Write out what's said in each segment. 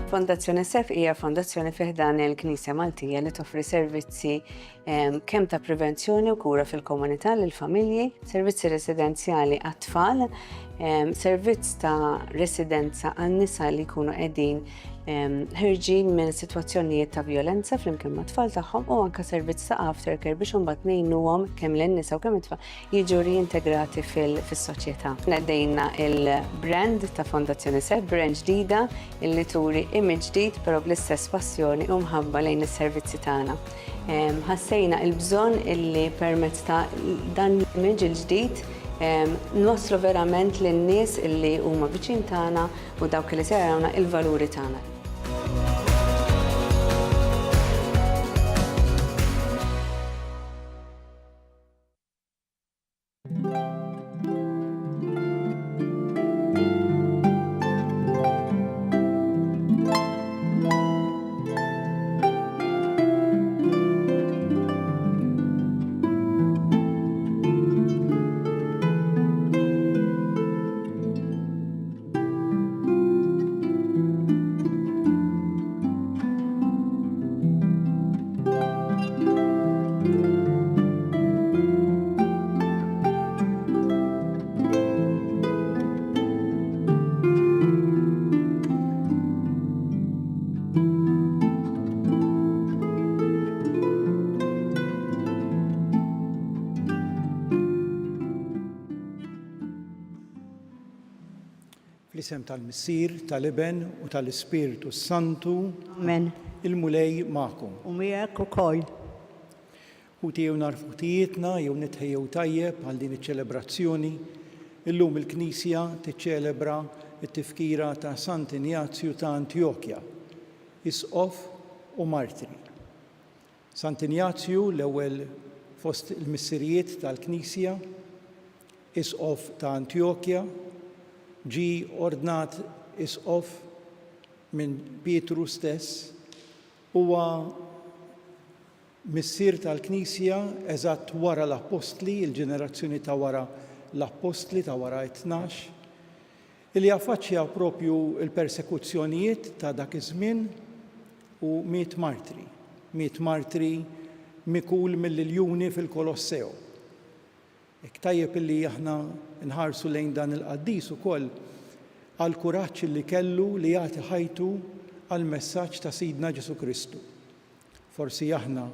Fondazzjoni SEF hija fondazzjoni fih dan il-Knisja Maltija li toffri servizzi kemm ta' prevenzjoni u kura fil-komunità lill-familji, servizzi residenzjali għat-tfal, servizz ta' residenza għan-nisa li jkunu qegħdin ħirġin minn sitwazzjonijiet ta' violenza flimkien ma' tfal tagħhom u anke servizz ta' aftercare biex imbagħad ngħinuhom kemm lin-nisa u kemm it-tfal jiġu reintegrati fis-soċjetà. Nedejna il-brand ta' Fondazzjoni SEF, brand ġdida illi turi image ġdid però bl-istess passjoni u mħabba lejn is-servizzi tagħna. Ħassejna l-bżonn illi permezz ta' dan l-image il-ġdid nwaslu verament lin-nies illi huma viċin tagħna u dawk li se jarawna il-valuri tagħna. Fl-isem tal-Missier, tal-Iben u tal-Ispiritu Santu. Amen. Il-mulej magħkom. U miegħek ukoll. U tiegħu narfu ħtijietna jew nitħejjew tajjeb għal din iċ-ċelebrazzjoni. Illum il-Knisja tiċċelebra t-tifkira ta' Sant Injazju ta' Antjokja, isqof u martri. Sant Injazju l-ewwel fost il-missirijiet tal-Knisja, isqof ta' Antjokja, ġi ordnat isqof minn Pietru stess, huwa missier tal-Knisja eżatt wara l-Apostli, il-ġenerazzjoni ta' wara l-Apostli ta' wara 12, illi affaċċja propju il-persekuzzjonijiet ta' dak iż-żmien u miet martri mikul mill-iljuni fil-Kolosseo. Tajjeb illi aħna nħarsu lejn dan il-qaddis ukoll għal kuraġġ li kellu li jagħti ħajtu għal messaġġ ta' Sidna Ġesu Kristu. Forsi aħna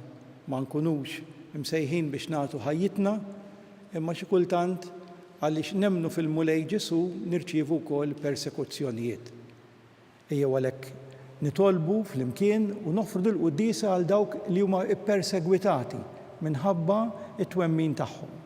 ma nkunux imsejħin biex nagħtu ħajjitna, imma xi kultant għaliex nemmnu fil-mulej Ġesu nirċievu wkoll persekuzzjonijiet. Ejjew għalhekk nitolbu flimkien u nofrdu l-quddiesa għal dawk li huma ppersegwitati minħabba t-twemmin tagħhom.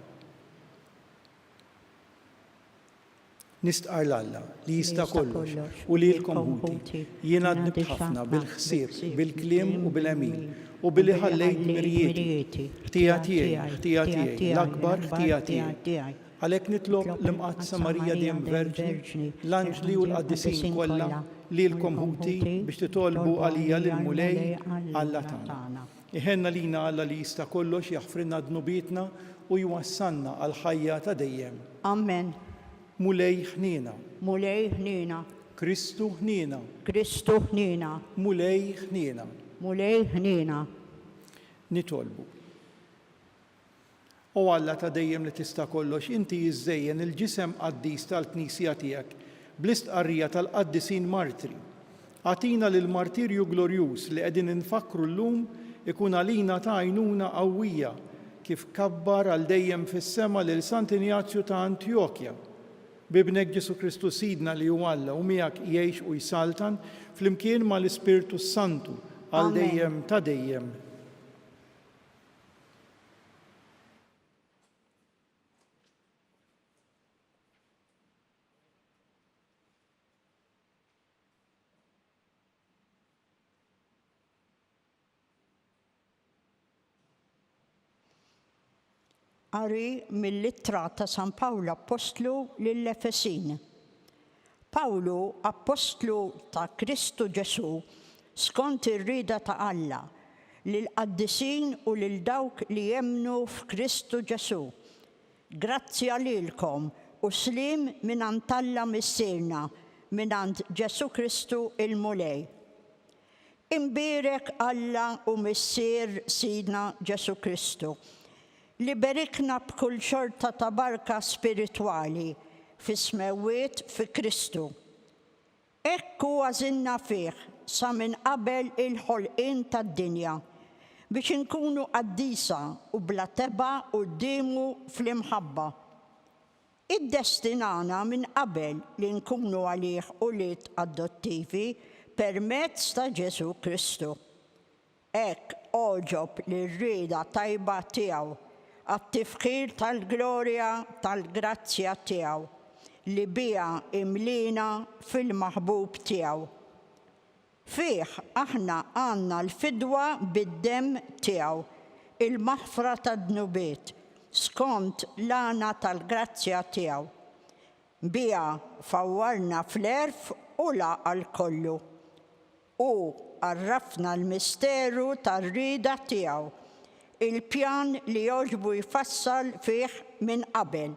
Nistqar l-Alla li jista' kollox u lilkom ħuti jiena għadni ħafna bil-ħsieb, bil-kliem u bil-għemil u billi ħallejt mirjieti, ħtija tiegħi, l-akbar ħtija tiegħi. Għalhekk nitlob l-imqaddsa Marija Dejjem Verġni, l-anġli u l-qaddisin kollha lilkom ħuti biex titolbu għalija lill-mulej Alla tagħna. Iħenna lina Alla li jista' kollox jaħfrilna dnubietna u jwassalna għal ħajja ta' dejjem. Amen. Mulej ħnina. Mulej ħnina. Kristu ħnina. Kristu ħnina. Mulej ħnina. Mulej ħnina. Nitolbu. O Alla ta' dejjem li tista' kollox, inti jiżżejjen il-ġisem qaddis tal-Knisja tiegħek bl-istqarrija tal-qaddisin martri. Għatina lil martirju glorjuż li qegħdin infakru llum ikun għalina ta' għajnuna qawwija kif kabbar għal dejjem fis-sema lil Sant Injazju ta' Antjokja. Bibnek Ġesu Kristu Sidna li huwa Alla u miegħek jgħix u jsaltan flimkien mal-Ispiritu Santu għal dejjem ta' dejjem. Qari mill-ittra ta' San Pawlu Apostlu lill-Efesin. Pawlu, Apostlu ta' Kristu Ġesu, skont ir-rieda ta' Alla, lill-qaddisin u lil dawk li jemmnu f'Kristu Ġesu. Grazzi għalilkom u slim minn Alla missierna, minn Ġesu Kristu il-mulej. Imbirek Alla u Missier Sidna Ġesu Kristu, li berikna b'kull xorta ta' barka spiritwali fis-smewiet fi Kristu. Ekku għażilna fih sa minn qabel il-ħolqien tad-dinja biex inkunu qaddisa u bla teba qudiemu fl-imħabba. Iddestinana minn qabel li nkunu għalih ulied adottivi permezz ta' Ġesu Kristu. Hekk oġob lir-rieda tajba tiegħu għat-tifħir tal-glorja tal-grazzja tiegħu li biha imlina fil-maħbub tiegħu. Fih aħna għandna l-fidwa bid-demm tiegħu, il-maħfra tad-dnubiet, skont l-għana tal-grazzja tiegħu. Biha fawwarna fl-erf u laqa l-kollu. U għarrafna l-misteru tar-rieda tiegħu, il-pjan li jogħġbu jfassal fih minn qabel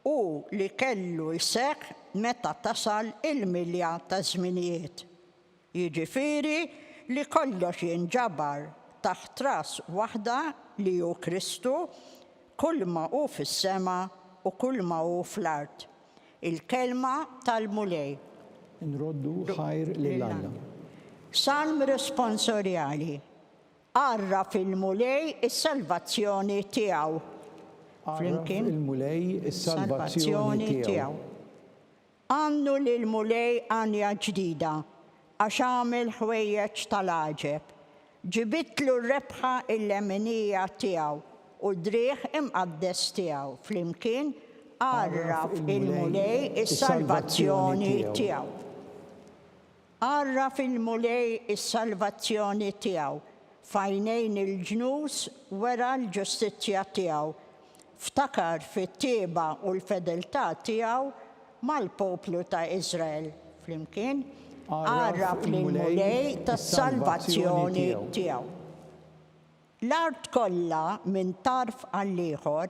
u li kellu jseħħ meta tasal il-milja ta' żminijiet. Jiġifieri li kollox jinġabar taħt ras waħda li hu Kristu, kull ma hu fis-sema u kull ma hu fl-art. Il-kelma tal-mulej. Nroddu ħajr lil Alla. Salm responsorjali. Arra fil-mulej is-salvazzjoni tiegħu. Flimkien? Il-mulej is-salvazzjoni tiegħu. Għannu lil-mulej għanja ġdida, għax għamel ħwejjeġ tal-għaġeb. Ġibitlu r-rebħa il-lemenija tiegħu u drieħ imqaddes tiegħu. Flimkien? Arraf il-mulej is-salvazzjoni tiegħu. Arraf il-mulej is-salvazzjoni tiegħu. Fajnejn il-ġnus wera l-ġustizzja tiegħu. Ftakar fit-tieba u l-fedeltà tiegħu mal-poplu ta' Iżrael. Flimkien? Arraf il-mulej tas-salvazzjoni tiegħu. L-art kollha minn tarf għal ieħor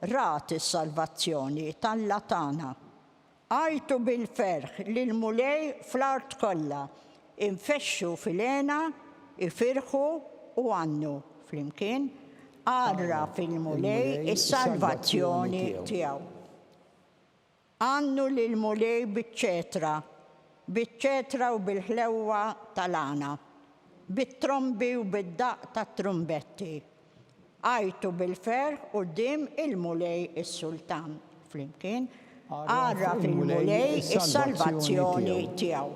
rat is-salvazzjoni tal-latana. Għajtu bil-ferħ lill-mulej fl-art kollha, infexxu fil-għena, ifirħu u għannu. Flimkien? Arra fil-mulej is-salvazzjoni tiegħu. Għannu lill-mulej biċ-ċetra u bil-ħlewwa tal-għana, bit-trombi u bid-daq tat-trumbetti. Għajtu bil-ferħ quddiem il-mulej is-sultan. Flimkien? Arra fil-mulej is-salvazzjoni tiegħu.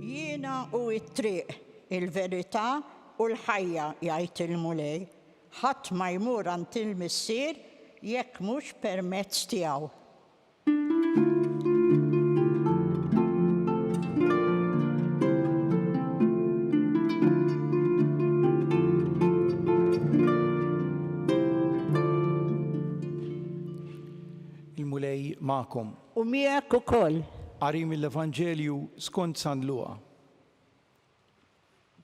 Jiena u t-triq, il-verità u l-ħajja jgħid il-mulej. Ħadd ma jmur għand il-missier jekk mhux permezz tiegħu. Il-mulej magħkom. U miegħek ukoll. Qari mill-Evanġelju skont San Luqa.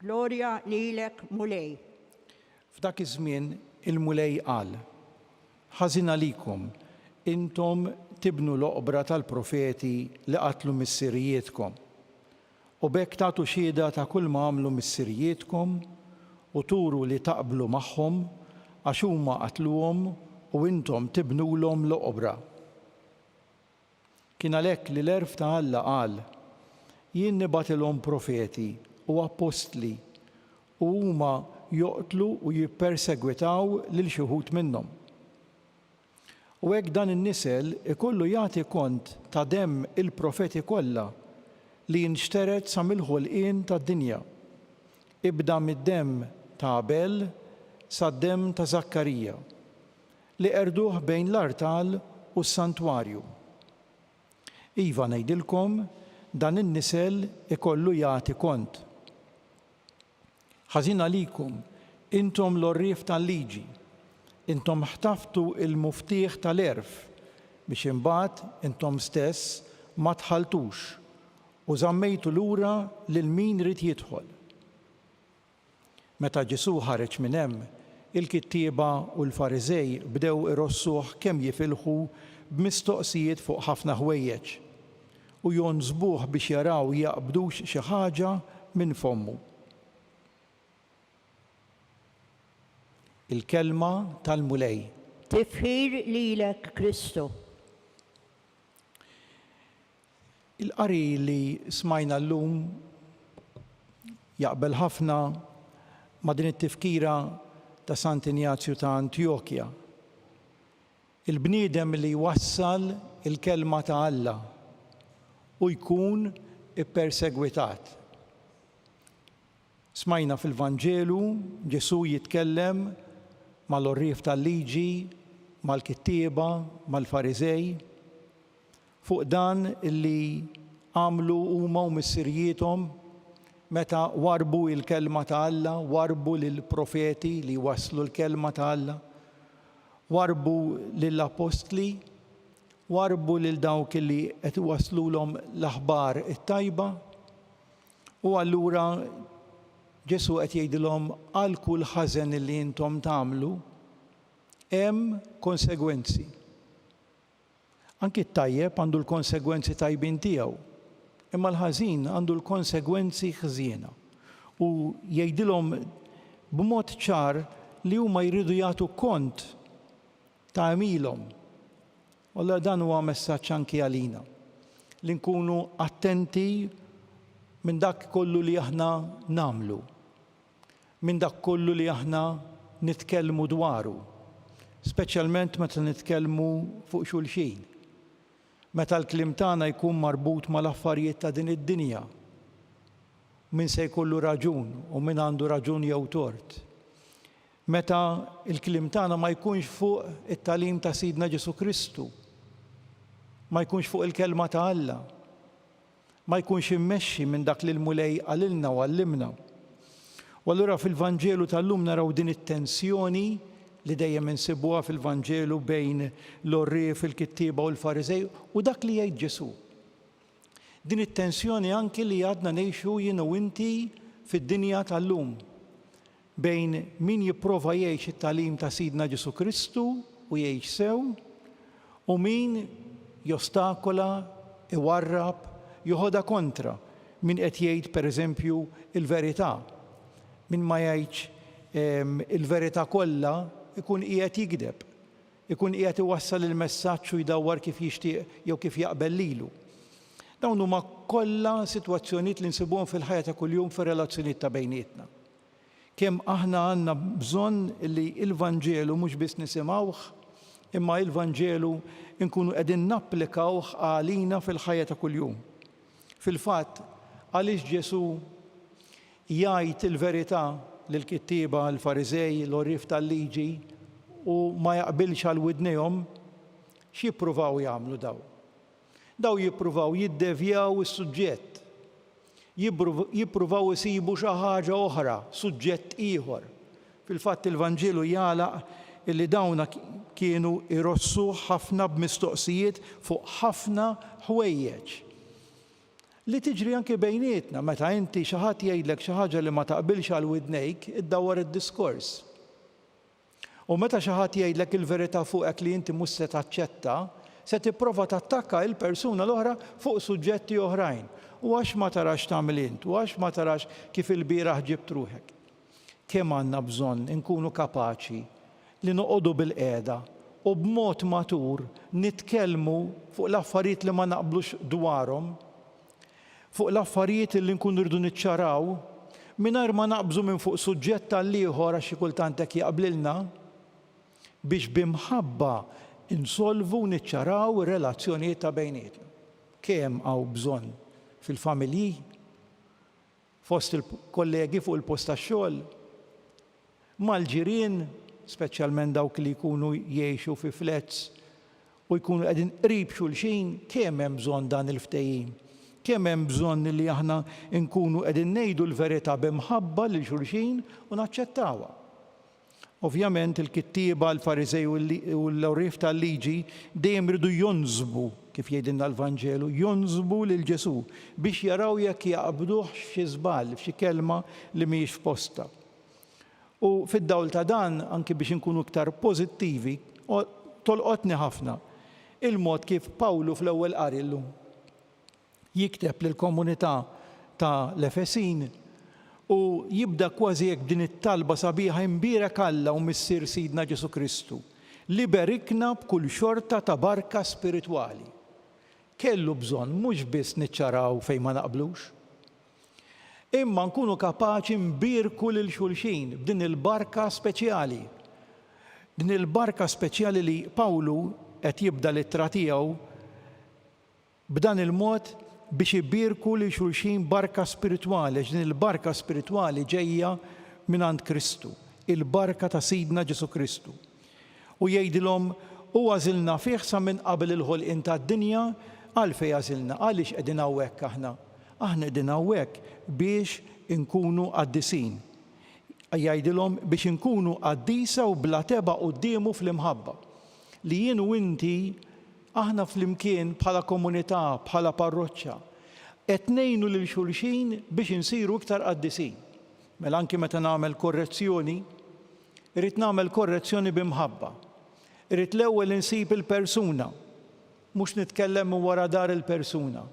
Glorja lilek mulej. F'dak iż-żmien il-mulej qal: ħażin għalikom, intom tibnu l-oqbra tal-profeti li qatlu missirijietkom. U bekk tagħtu xhieda ta' kull ma għamlu missirijietkom u turu li taqblu magħhom għax huma qatluhom u intom tibnulhom l-oqbra. Kien għalhekk li l-erf ta' Alla qal: jien nibatilhom profeti u apostli u huma joqtlu u jippersegwitaw lil xi wħud minnhom. U hekk dan in-nisel ikollu jagħti kont ta' demm il-profeti kollha li nxteret sa mill-ħolqien tad-dinja. Ibda mid-demm ta' Abel sa d-demm ta' Zakkarija li qerduh bejn l-artal u s-santwarju. Iva ngħidilkom, dan in-nisel ikollu jagħti kont. Ħażin għalikom, intom l-orrief tal-liġi, intom ħtaftu il-muftieħ tal-erf biex imbagħad intom stess ma tħaltux u żammejtu lura lil min rid jidħol. Meta Ġesu ħareġ minn hemm, il-kittieba u l-Fariżej bdew irossuh kemm jifilħu b'mistoqsijiet fuq ħafna ħwejjeġ u jonżbuh biex jaraw jaqbdux xi ħaġa minn fommu. Il-kelma tal-mulej. Tifħir lilek Kristu. Il-qari li smajna llum jaqbel ħafna ma' din it-tifkira ta' Sant Ignazju ta' Antjokkja. Il-bniedem li wassal il-kelma ta' Alla u jkun ippersegwitat. Smajna fil-Vanġelu Ġesu jitkellem mal-orrif tal-liġi, mal-kittieba, mal-Fariżej, fuq dan illi għamlu huma u missirjietom meta warbu il-kelma ta' Alla, warbu lill-profeti li waslu l-kelma ta' Alla, warbu lill-apostli, warbu lil dawk li qed iwaslulhom l-aħbar it-tajba, u allura Ġesu qed jgħidilhom għal kull ħażen li intom tagħmlu hemm konsegwenzi. Anki t-tajjeb għandu l-konsegwenzi tajbin tiegħu, imma l-ħażin għandu l-konsegwenzi ħżiena. U jgħidilhom b'mod ċar li huma jridu jagħtu kont ta' għamilhom. Alla dan huwa messaġġ anki għalina li nkunu attenti minn dak kollu li aħna nagħmlu, minn dak kollu li aħna nitkellmu dwaru, speċjalment meta nitkellmu fuq xulxin. Meta l-kliem tagħna jkun marbut mal-affarijiet ta' din id-dinja, min se jkollu raġun u min għandu raġun jew tort. Meta l-kliem tagħna ma jkunx fuq it-tagħlim ta' Sidna Ġesu Kristu, ma jkunx fuq il-kelma ta' Alla, ma jkunx immexxi minn dak li l-mulej għalilna u għallimna. U allura fil-Vanġelu tal-lum naraw din it-tensjoni li dejjem insibuha fil-Vanġelu bejn l-orrif, il-kittieba u l-Fariżej u dak li jgħid Ġesu. Din it-tensjoni anki li għadna ngħixu jien u inti fid-dinja tal-lum bejn min jipprova jgħix it-tagħlim ta' Sidna Ġesu Kristu u jgħix sew u min jostakola, iwarrab, joħodha kontra min qed jgħid pereżempju il-verità. Min ma jgħidx il-verità kollha ikun qiegħed jikdeb, ikun qiegħed iwassal il-messaġġ u jdawwar kif jixtieq jew kif jaqbel lilu. Dawn huma kollha sitwazzjonijiet li nsibuhom fil-ħajja ta' kuljum fir-relazzjonijiet ta' bejnietna. Kemm aħna għandna bżonn li l-Vanġelu mhux biss nisimgħuh, imma l-Vanġelu nkunu qegħdin napplikawh għalina fil-ħajja ta' kuljum. Fil-fatt, għaliex Ġesu jgħid il-verità lill-kittieba, l-Fariżej, l-orrif tal-liġi u ma jaqbilx għal widnejhom, x'jippruvaw jagħmlu daw? Daw jippruvaw jiddevjaw is-suġġett, jippruvaw isibu xi ħaġa oħra, suġġett ieħor. Fil-fatt il-Vanġelu jagħlaq illi dawna kienu irossu ħafna b'mistoqsijiet fuq ħafna ħwejjeġ. Li tiġri anke bejnietna meta inti xi ħadd jgħidlek xi ħaġa li ma taqbilx għal widnejk, iddawwar id-diskors. U meta xi ħadd jgħidlek il-verità fuqek li inti mhux se taċċetta, se tipprova tattakka l-persuna l-oħra fuq suġġetti oħrajn. U għax ma tarax tagħmel int, u għax ma tarax kif il-bieraħ ġibt ruħek. Kemm għandna bżonn inkunu kapaċi li noqogħdu bil-qiegħda u b'mod matur nitkellmu fuq l-affarijiet li ma naqblux dwarhom, fuq l-affarijiet li nkunu rridu niċċaraw, mingħajr ma naqbżu minn fuq suġġett tal-ieħor għax xi kultant hekk jaqblilna, biex bimħabba insolvu niċċaraw ir-relazzjonijiet ta' bejnietna. Kemm hawn bżonn fil-familji, fost il-kollegi fuq il-post tax-xogħol, mal-ġirien, speċjalment dawk li jkunu jgħixu fi flats u jkunu qegħdin qrib xulxin, kemm hemm bżonn dan il-ftehim. Kemm hemm bżonn li aħna nkunu qegħdin ngħidu l-verità b'imħabba lil xulxin u naċċettawha. Ovvjament il-kittieba, l-Fariżej u l-orrif tal-liġi dejjem iridu jonżbu, kif jgħidilna l-Vanġelu, jonżbu lil Ġesu biex jaraw jekk jaqbduh f'xi żball, f'xi kelma li mhijiex f'posta. U fid-dawl ta' dan, anki biex inkunu iktar pożittivi, tolqotni ħafna il-mod kif Pawlu fl-ewwel qari llum jikteb lill-komunità ta' l-Efesin u jibda kważi hekk din it-talba sabiħa imbierek Alla u missier Sidna Ġesu Kristu li berikna b'kull xorta ta' barka spiritwali. Kellu bżonn mhux biss niċċaraw fejn ma naqblux, imma nkunu kapaċi nbierku lil xulxin b'din il-barka speċjali. Din il-barka speċjali li Pawlu qed jibda l-ittra tiegħu b'dan il-mod biex ibierku lil xulxin barka spiritwali, din il-barka spiritwali ġejja minn għand Kristu, il-barka ta' Sidna Ġesu Kristu. U jgħidilhom u għażilna fih sa minn qabel il-ħolqien tad-dinja għalfejn għażilna, għaliex qegħdin hawnhekk aħna. Aħna qegħdin hawnhekk biex inkunu qaddisin. Jgħidilhom biex inkunu qaddisa u bla teba qudiemu fl-imħabba. Li jien u inti aħna flimkien bħala komunità, bħala parroċċa, qed ngħinu lil xulxin biex insiru iktar qaddisin. Mela anki meta nagħmel korrezzjoni, irid nagħmel korrezzjoni b'imħabba. Irid l-ewwel insib il-persuna, mhux nitkellem minn wara dar il-persuna.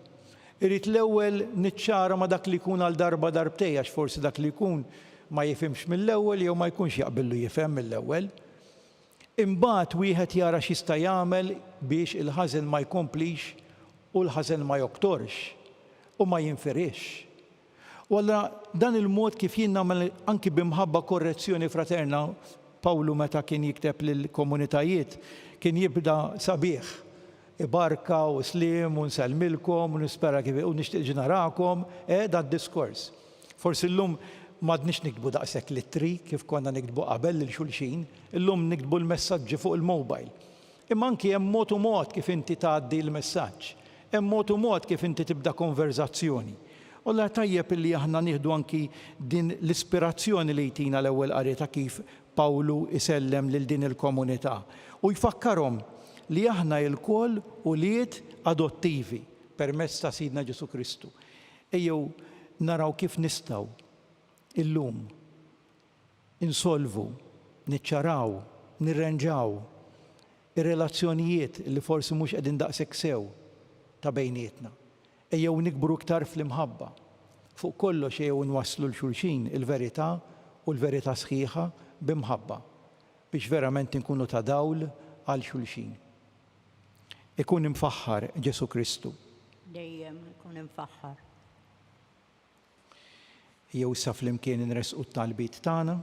Irid l-ewwel niċċara ma dak li jkun għal darba darbtej għax forsi dak li jkun ma jifhimx mill-ewwel jew ma jkunx jaqbillu jifhem mill-ewwel. Imbagħad wieħed jara x'jista' jagħmel biex il-ħażen ma jkomplix u l-ħażen ma joktorx u ma jinfirix. U allura dan il-mod kif jien nagħmel anki b'imħabba korrezzjoni fraterna, Pawlu meta kien jikteb lill-komunitajiet kien jibda sabiħ. Ibarka u slim u nsellmilkom u nispera kif u nixtieq narakom, da d-diskors. Forsi llum m'għadniex nikdbu daqshekk littri kif konna nikdbu qabel lil xulxin, illum nikdbu l-messaġġi fuq il-mobile. Imma anki hemm mod u mod kif inti tgħaddi l-messaġġ, hemm mod u mod kif inti tibda konverzazzjoni. U la tajjeb illi aħna nieħdu anki din l-ispirazzjoni li jtina l-ewwel qari ta' kif Pawlu isellem lil din il-komunità u jfakkarhom li aħna l-koll ulied adottivi permezz ta' Sidna Ġesu Kristu. Ejjew naraw kif nistgħu illum insolvu, niċċaraw, nirrenġaw ir-relazzjonijiet li forsi mhux qegħdin daqshekk sew ta' bejnietna. Ejjew nikbru iktar fl-imħabba. Fuq kollox ejjew nwasslu l-xulxin il-verità u l-verità sħiħa b'imħabba biex verament inkunu ta' dawl għal xulxin. Ikun imfaħħar Ġesu Kristu. Dejjem ikun imfaħħar. Jew issa flimkien inresqu t-talbit tagħna.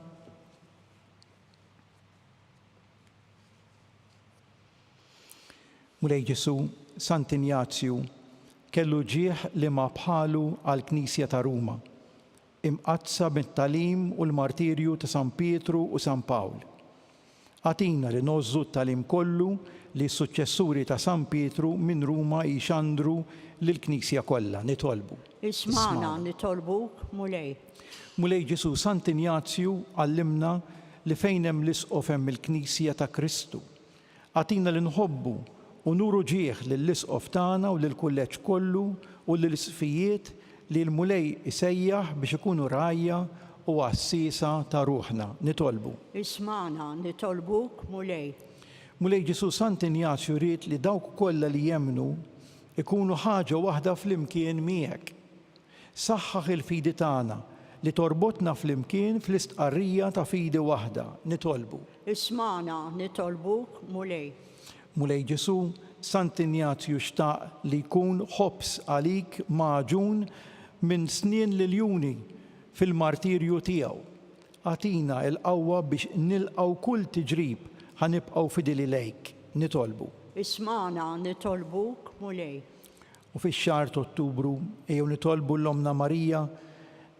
Mulej Ġesu, Sant Injazzju kellu ġieħ li ma bħalu għall-Knisja ta' Ruma, imqazza bit-talim u l-martirju ta' San Pietru u San Pawl. Għatina li nożżu t-talim kollu li s-suċċessuri ta' San Pietru minn Ruma jixandru lill-Knisja kollha nitolbu. Ismana nitolbuk mulej. Mulej Ġesu, Sant Injazzju għallimna li fejn hemm l-isqof hemm il-Knisja ta' Kristu. Għatina li nħobbu u nuru ġieħ lill-isqof tagħna u lill-kulleġġ kollu u lill-isfijiet li l-mulej isejjaħ biex ikunu rajja u għassisa ta' ruħna nitolbu. Ismana nitolbuk mulej. Mulej Ġesu, Sant Injazzju ried li dawk kollha li jemmnu ikunu ħaġa waħda flimkien miegħek. Saħħaħ il-fidi tagħna li torbotna flimkien fl-istqarrija ta' fidi waħda nitolbu. Ismana nitolbuk mulej. Mulej Ġesu, Sant Injazzju xtaq li jkun ħobs għalik maġun minn snien liljuni fil-martirju tiegħu. Għatina l-qawwa biex nilqgħu kull tiġrib ħanibqgħu fidili lejk nitolbu. Ismana nitolbuk mulej. U fix-xahar ta' Ottubru ejjew nitolbu l-Omna Marija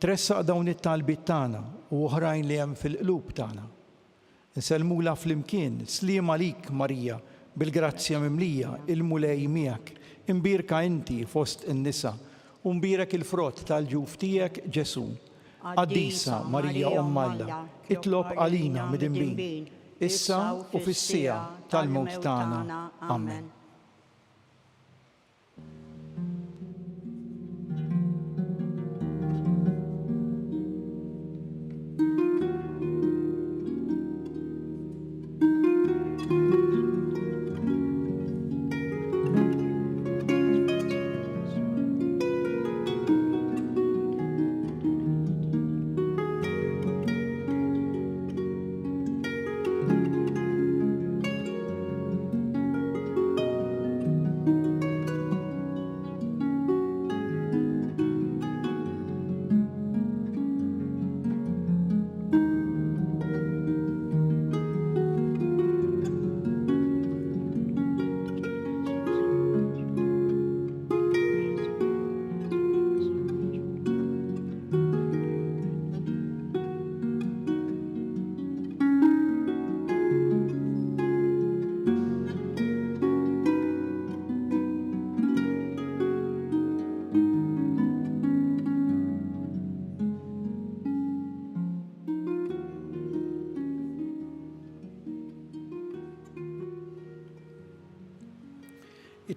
tressaq dawn it-talbiet tagħna u oħrajn li hemm fil-qlub tagħna. Nsellmula flimkien, sliem għalik Marija, bil-grazzja mimlija il-mulej miegħek, imbierka inti fost in-nisa u mbierek il-frott tal-ġuf tiegħek Ġesu. Qaddisa Marija Omm Alla, itlob għalina mid-inbin, issa u fis-sija tal-mewt tagħna. Amen.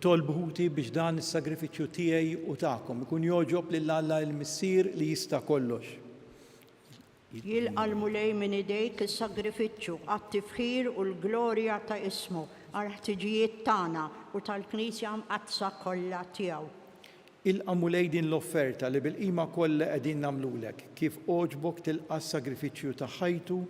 Nitolbu ħuti biex dan is-sagrifiċċju tiegħi u tagħkom ikun joġob lil Alla l-Missier li jista' kollox. Jilqa' l-mulej minn idejk is-sagrifiċċju għat-tifħir u l-glorja ta' ismu għal-ħtiġijiet tagħna u tal-Knisja mqaddsa kollha tiegħu. Ilqa' mulej din l-offerta li bil-qima kollha qegħdin nagħmlulek kif oġbok tilqa' s-sagrifiċċju ta' ħajtu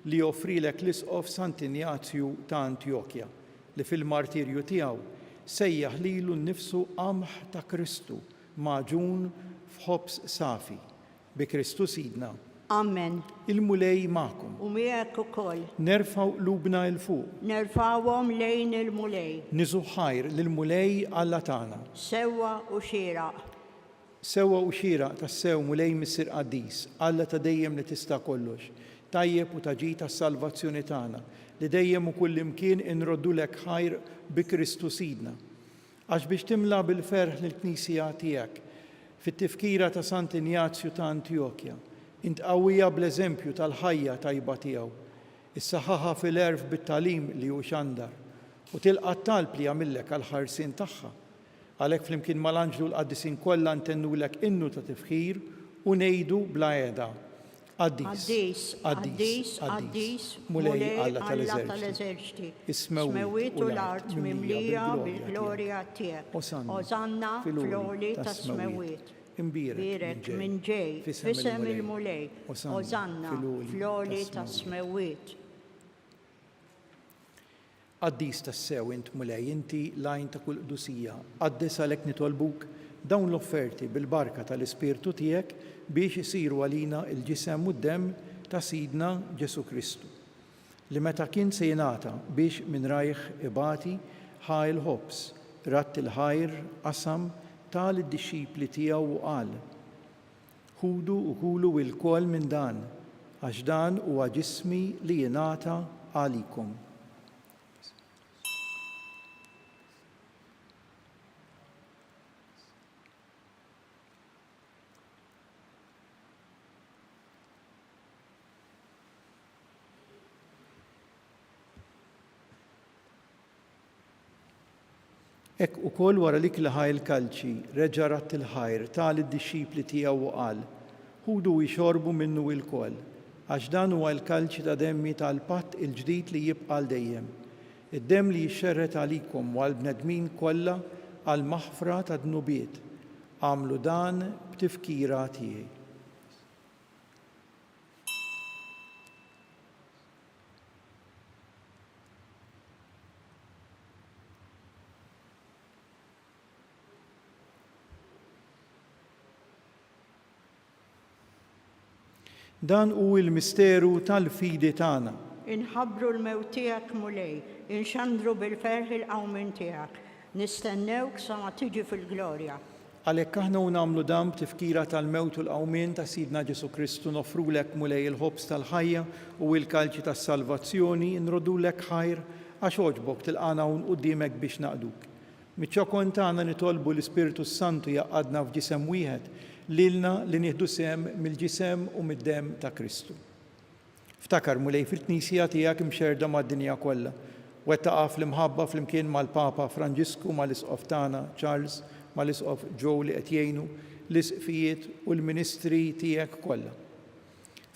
li joffrilek l-Isqof Sant Ignazju ta' Antjokja li fil-martirju tiegħu sejjaħ lilu nnifsu qamħ ta' Kristu maġun f'ħobs safi bi Kristu Sidna. Amen. Il-mulej magħkom. U miegħek ukoll. Nerfgħu qlubna il fuq. Nerfawhom lejn il-mulej. Niżu ħajr lill-mulej Alla tagħna. Sewwa u xieraq. Sewwa u xieraq tas-sew mulej Missier Qaddis, Alla ta' dejjem li tista' kollox. Tajjeb u taġi tas-salvazzjoni tagħna li dejjem u kull imkien inroddulek ħajr bi Kristu Sidna. Għax biex timla bil-ferħ lill-Knisja tiegħek fit-tifkira ta' Sant Ignazju ta' Antjokja, int qawwija bl-eżempju tal-ħajja tajba tiegħu, issaħħaħa fil-erf bit-talim li hu xandar u tilqa' t-talb li jagħmilek għall-ħarsien tagħha. Għalhekk flimkien mal-anġlu l-qaddisin kollha ntennulek innu ta' tifħir u ngħidu bla qiegħda. Qaddis, Qaddis, Qaddis, mulej Alla tal-eżerċiti. Ismewwiet u l-art mimlija bil-glorja tiegħek. Osanna fl-għoli ta' smewwiet. Imbirek minn ġej, fisem il-mulej. Osanna fl-għoli ta' smewwiet. Qaddis tas-sew int mulej, inti lajn ta' kull qdusija. Qaddis għalhekk nitolbuk dawn l-offerti bil-barka tal-Ispirtu tiegħek biex isiru għalina il-ġisem u d-demm ta' Sidna Ġesu Kristu, li meta kien se jingħata biex minn rajħ ibati ħa il-ħobs, ratt il-ħajr qasam tal id-dixxipli tiegħu u qal: ħudu u kulu il-kol minn dan, għax dan huwa ġismi li jingħata għalikom. Ek ukoll wara lik li ħaj il-kalċi, reġa' ratt il-ħajr tal id-dixxipli tiegħu u qal: ħudu jxorbu minnu il-koll, għax dan huwa l-kalċi ta' demmi tal-patt il-ġdid li jibqa' l dejjem. Id-demm li jixxerret għalikom u għall-bnedmin kollha għal maħfra ta' dnubiet. Għamlu dan b'tifkira tiegħi. Dan hu l-misteru tal-fidi tagħna. Inħabbru l-mewt tiegħek mulej, inxandru bil-ferħ il-qawmin tiegħek. Nistennewk sa ma tiġi fil-glorja. Għalhekk aħna nagħmlu dan b'tifkira tal-mewt u l-qawmien ta' Sidna Ġesu Kristu nofrulek mulej il-ħobs tal-ħajja u l-kalċi tas-salvazzjoni nrodulek ħajr għax oġbok tilqana hawn quddiemek biex naqduk. Miċ-ċokon tagħna nitolbu l-Ispiritu Santu jaqgħadna f'ġisem wieħed lilna li nieħdu sehem mill-ġisem u mid-demm ta' Kristu. Ftakar mulej fil-Knisja tiegħek imxerda mad-dinja kollha. Wettaqa fl-imħabba flimkien mal-Papa Franġisku mal-Isqof tagħna Charles, mal-Isqof Joe li qed jgħinu l-isqfijiet u l-ministri tiegħek kollha.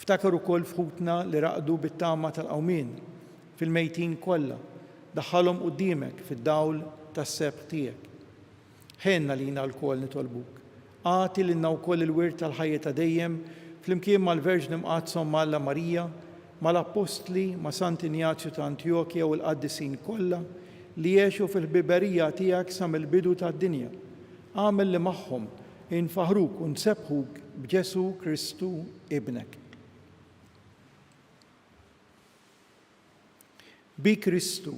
Ftakar ukoll fħutna li raqdu bit-tama tal-qawmien fil-mejtin kollha, daħħalhom quddiemek fid-dawl tas-sebħ tiegħek. Ħenna lina l-kol nitolbuk. Għati lilna wkoll il-wirt tal-ħajja ta' dejjem flimkien mal-Verġni mqaddsom mal-Alla Marija, mal-Apostli, ma' Sant Ignazju ta' Antjokja u l-qaddisin kollha li jgħixu fil-ħbiberija tiegħek sa mill-bidu tad-dinja. Għamel li magħhom infaħruk u nsebħuk b'Ġesu Kristu ibnek. Bi Kristu,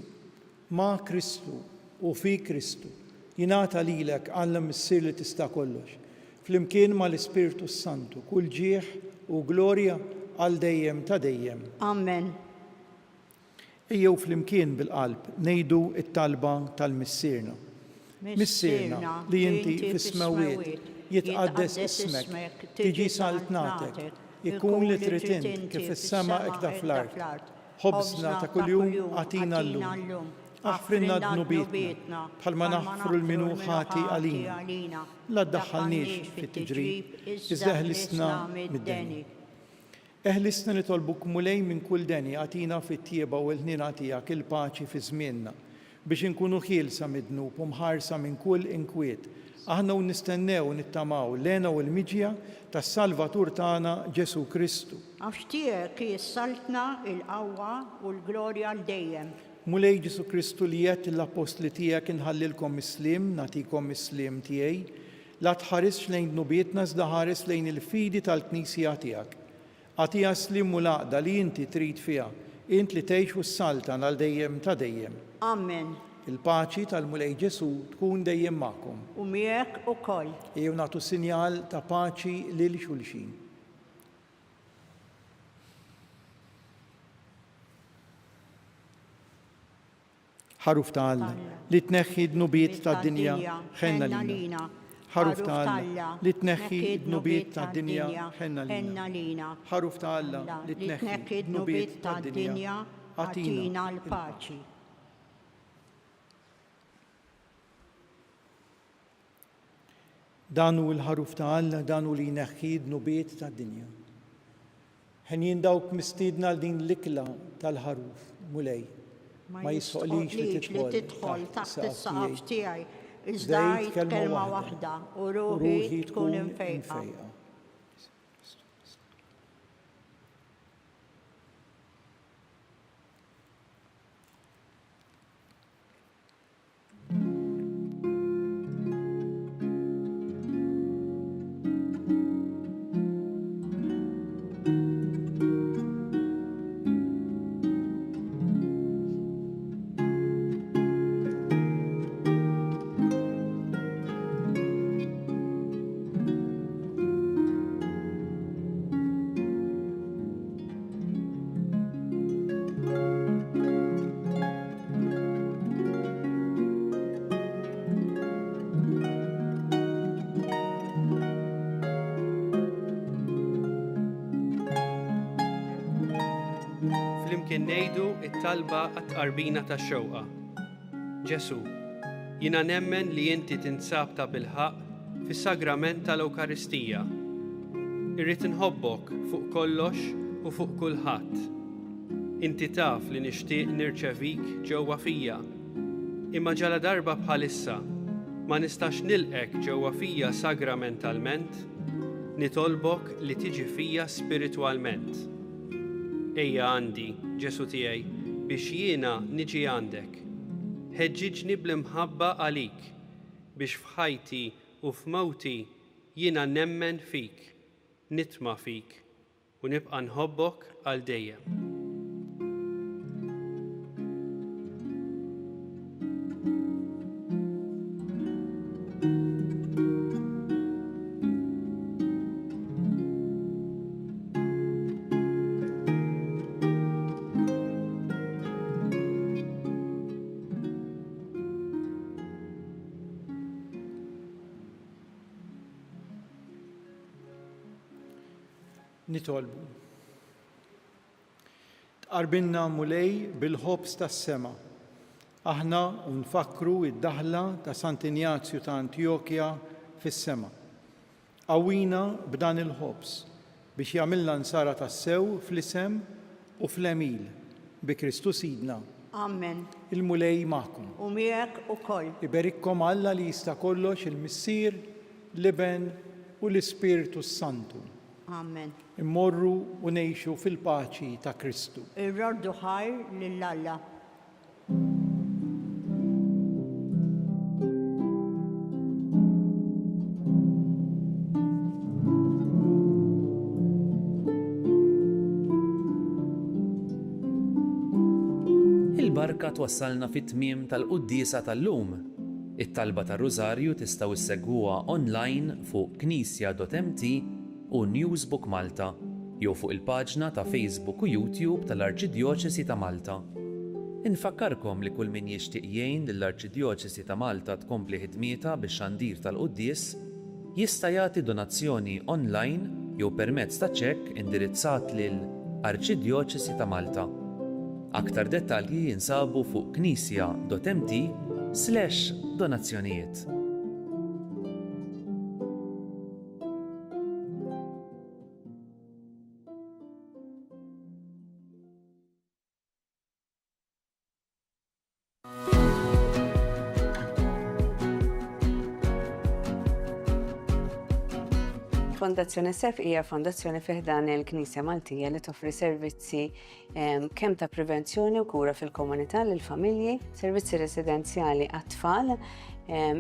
ma' Kristu u fi Kristu jingħata lilek Alla Missier li tista' kollox. Flimkien mal-Ispirtu Santu, kull ġieħ u glorja għal dejjem ta' dejjem. Amen. Ejjew flimkien bil-qalb ngħidu t-talba tal-Missierna. Missierna li inti fis-smewwiet jitqaddes ismek, tiġi saltnatek, ikun li trid int kif is-sema hekk fl-art. Ħobżna ta' kuljum għatina llum. Aħfrinna d-nubietna, bħalma naħfru l-minuħati għalina. La ddaħħalniex fit-tiġrib, iżda eħlisna mid-deni. Eħlisna nitolbuk mulej minn kull deni għatina fit-tieba u l-ħnina tiegħek il-paċi fi żmienna biex inkunu ħielsa mid-dnub u mħarsa minn kull inkwiet. Aħna u nistennew nittamaw lena u l-miġja tas-Salvatur tagħna Ġesu Kristu. Għax tiegħek jissaltna il-qawwa u l-glorja l-dejjem. Mulej Ġesu Kristu li jett l-apostli tiegħek inħallilkom islim, nagħtikom islim tiegħi, la tħarisx lejn dnubietna iżda ħares lejn il-fidi tal-Knisja tiegħek. Għatija slim u laqda li inti trid fiha, int li tgħix u s-saltan għal dejjem ta' dejjem. Amen. Il-paċi tal-Mulej Ġesu tkun dejjem magħkom. U miegħek ukoll. Ejjew nagħtu sinjal ta' paċi lil xulxin. Ħaruf ta' Alla li tneħħi d-nubiet tad-dinja ħenna lina. Ħaruf ta' Alla li tneħħi d-nubiet tad-dinja ħenna lina. Ħaruf ta' Alla li tneħħi d-nubiet tad-dinja għatina l-paċi. Danu l-ħaruf ta' Alla, danu li jneħħi d-nubiet tad-dinja. Ħen dawk mistiedna l din l-ikla tal-ħaruf, mulej. Ma jisqolix li tidħol taħt is-saqaf tiegħi. Iżda jgħid kelma waħda u ruħi tkun imfejqa. Flimkien ngħidu t-talba għat-tqarbina tax-xewqa. Ġesu, jiena nemmen li inti tinsab ta' bilħaq fis-sagrament tal-Ewkaristija. Irrid inħobbok fuq kollox u fuq kulħadd. Inti taf li nixtieq nirċevik ġewwa fija. Imma ġala darba bħalissa ma nistax nilqek ġewwa fija sagramentalment, nitolbok li tiġi fija spiritwalment. Ejja għandi, Ġesu tiegħi, biex jiena niġi għandek. Ħeġġiġni bl-imħabba għalik, biex f'ħajti u f'mewti jiena nemmen fik, nitma' fik u nibqa' nħobbok għal dejjem. Nitolbu. Tqarbinna mulej bil-ħobs tas-sema. Aħna nfakru id-daħla ta' Sant Ignazju ta' Antiokia fis-sema. Qawwina b'dan il-ħobs biex jagħmilna nsara tas-sew fl-isem u fl-emil bi Kristu Sidna. Amen. Il-mulej magħkom. U miegħek ukoll. Iberikkom Alla li jista' kollox il-Missier, l-Iben u l-Ispiritu Santu. Amen. Immorru u ngħixu fil-paċi ta' Kristu. Ir-roddu ħajr lill-Alla. Il-barka twassalna fit-tmiem tal-Qudiesa tal-lum. It-talba tar-Rużarju tistgħu issegwuha online fuq knisja.mt u Newsbook Malta jew fuq il-paġna ta' Facebook u YouTube tal-Arċidjoċesi ta' Malta. Infakkarkom li kull min jixtieq jgħin lill-Arċidjoċesi ta' Malta tkompli ħidmietha bix-xandir tal-Qudies jista' jagħti donazzjoni online jew permezz ta' ċekk indirizzat lil Arċidjoċesi ta' Malta. Aktar dettalji jinsabu fuq knisja.mt/donazzjonijiet. Fondazzjoni SEF hija fondazzjoni fiħdan il-Knisja Maltija li toffri servizzi kemm ta' prevenzjoni u kura fil-komunità lill-familji, servizzi residenzjali għat-tfal,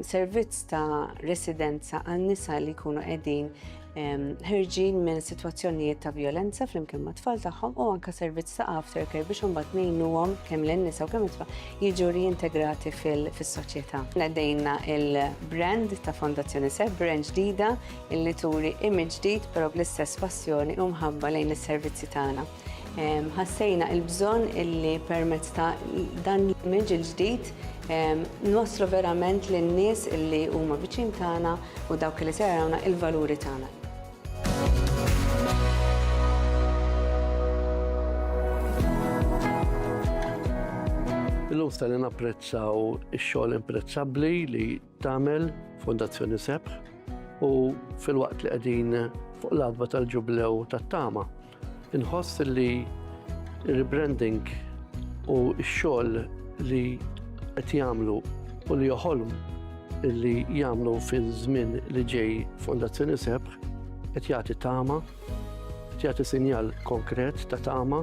servizz ta' residenza għan-nisa li jkunu qegħdin ħirġin minn sitwazzjonijiet ta' violenza flimkien ma' tfal tagħhom u anke servizz ta' aftercare biex imbagħad ngħinuhom kemm lin-nisa u kemm it-tfal jiġu reintegrati fis-soċjetà. Nedejna il-brand ta' Fondazzjoni SEF, brand ġdida illi turi image ġdid però bl-istess passjoni u mħabba lejn is-servizzi tagħna. Ħassejna il-bżonn illi permezz ta' dan l-image il-ġdid nwaslu verament lin-nies illi huma viċin tagħna u dawk li se jarawna il-valuri tagħna. Illum stani napprezzaw ix-xogħol imprezzabbli li tagħmel Fondazzjoni SEF u fil-waqt li qegħdin fuq l-adba tal-ġublew tat-tama. Inħoss li rebranding u x-xogħol li qed jagħmlu u li joħolm li jagħmlu fiż-żmien li ġej Fondazzjoni SEF qed jagħti tama, qed jagħti sinjal konkret ta' tama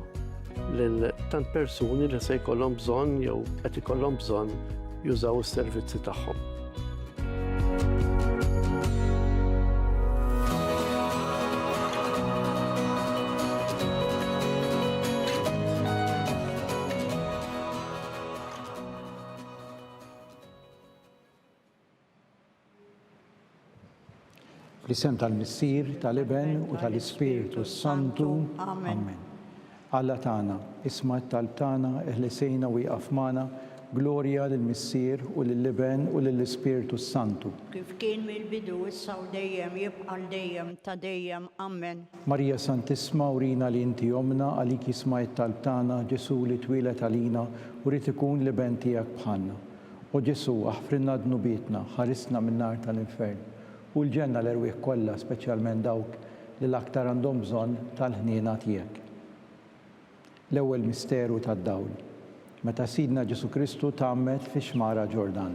lil tant persuni li se jkollhom bżonn jew qed ikollhom bżonn jużaw is-servizzi tagħhom. Fl-isem tal-Missier, tal-Iben u tal-Ispiritu Santu. Amen. Alla tagħna, isma' t-talb tagħna, eħlisejna u jqaf magħna, glorja lill-Missier u lill-Iben u lill-Ispiritu Santu. Kif kien mill-bidu issa u dejjem jibqa' dejjem ta' dejjem. Amen. Marija Santisma urina li inti omna għalik jisma' t-talb tagħna, Ġesu li twilet għalina u rid ikun l-Iben tiegħek bħalna. U Ġesu aħfrinna dnubietna, ħarisna min-nar tal-infern. U l-ġenna l-erwieħ kollha, speċjalment dawk li l-aktar għandhom bżonn tal-ħniena tiegħek. L-ewwel misteru tad-dawl, meta Sidna Ġesu Kristu tgħammed fix-xmara Ġordan.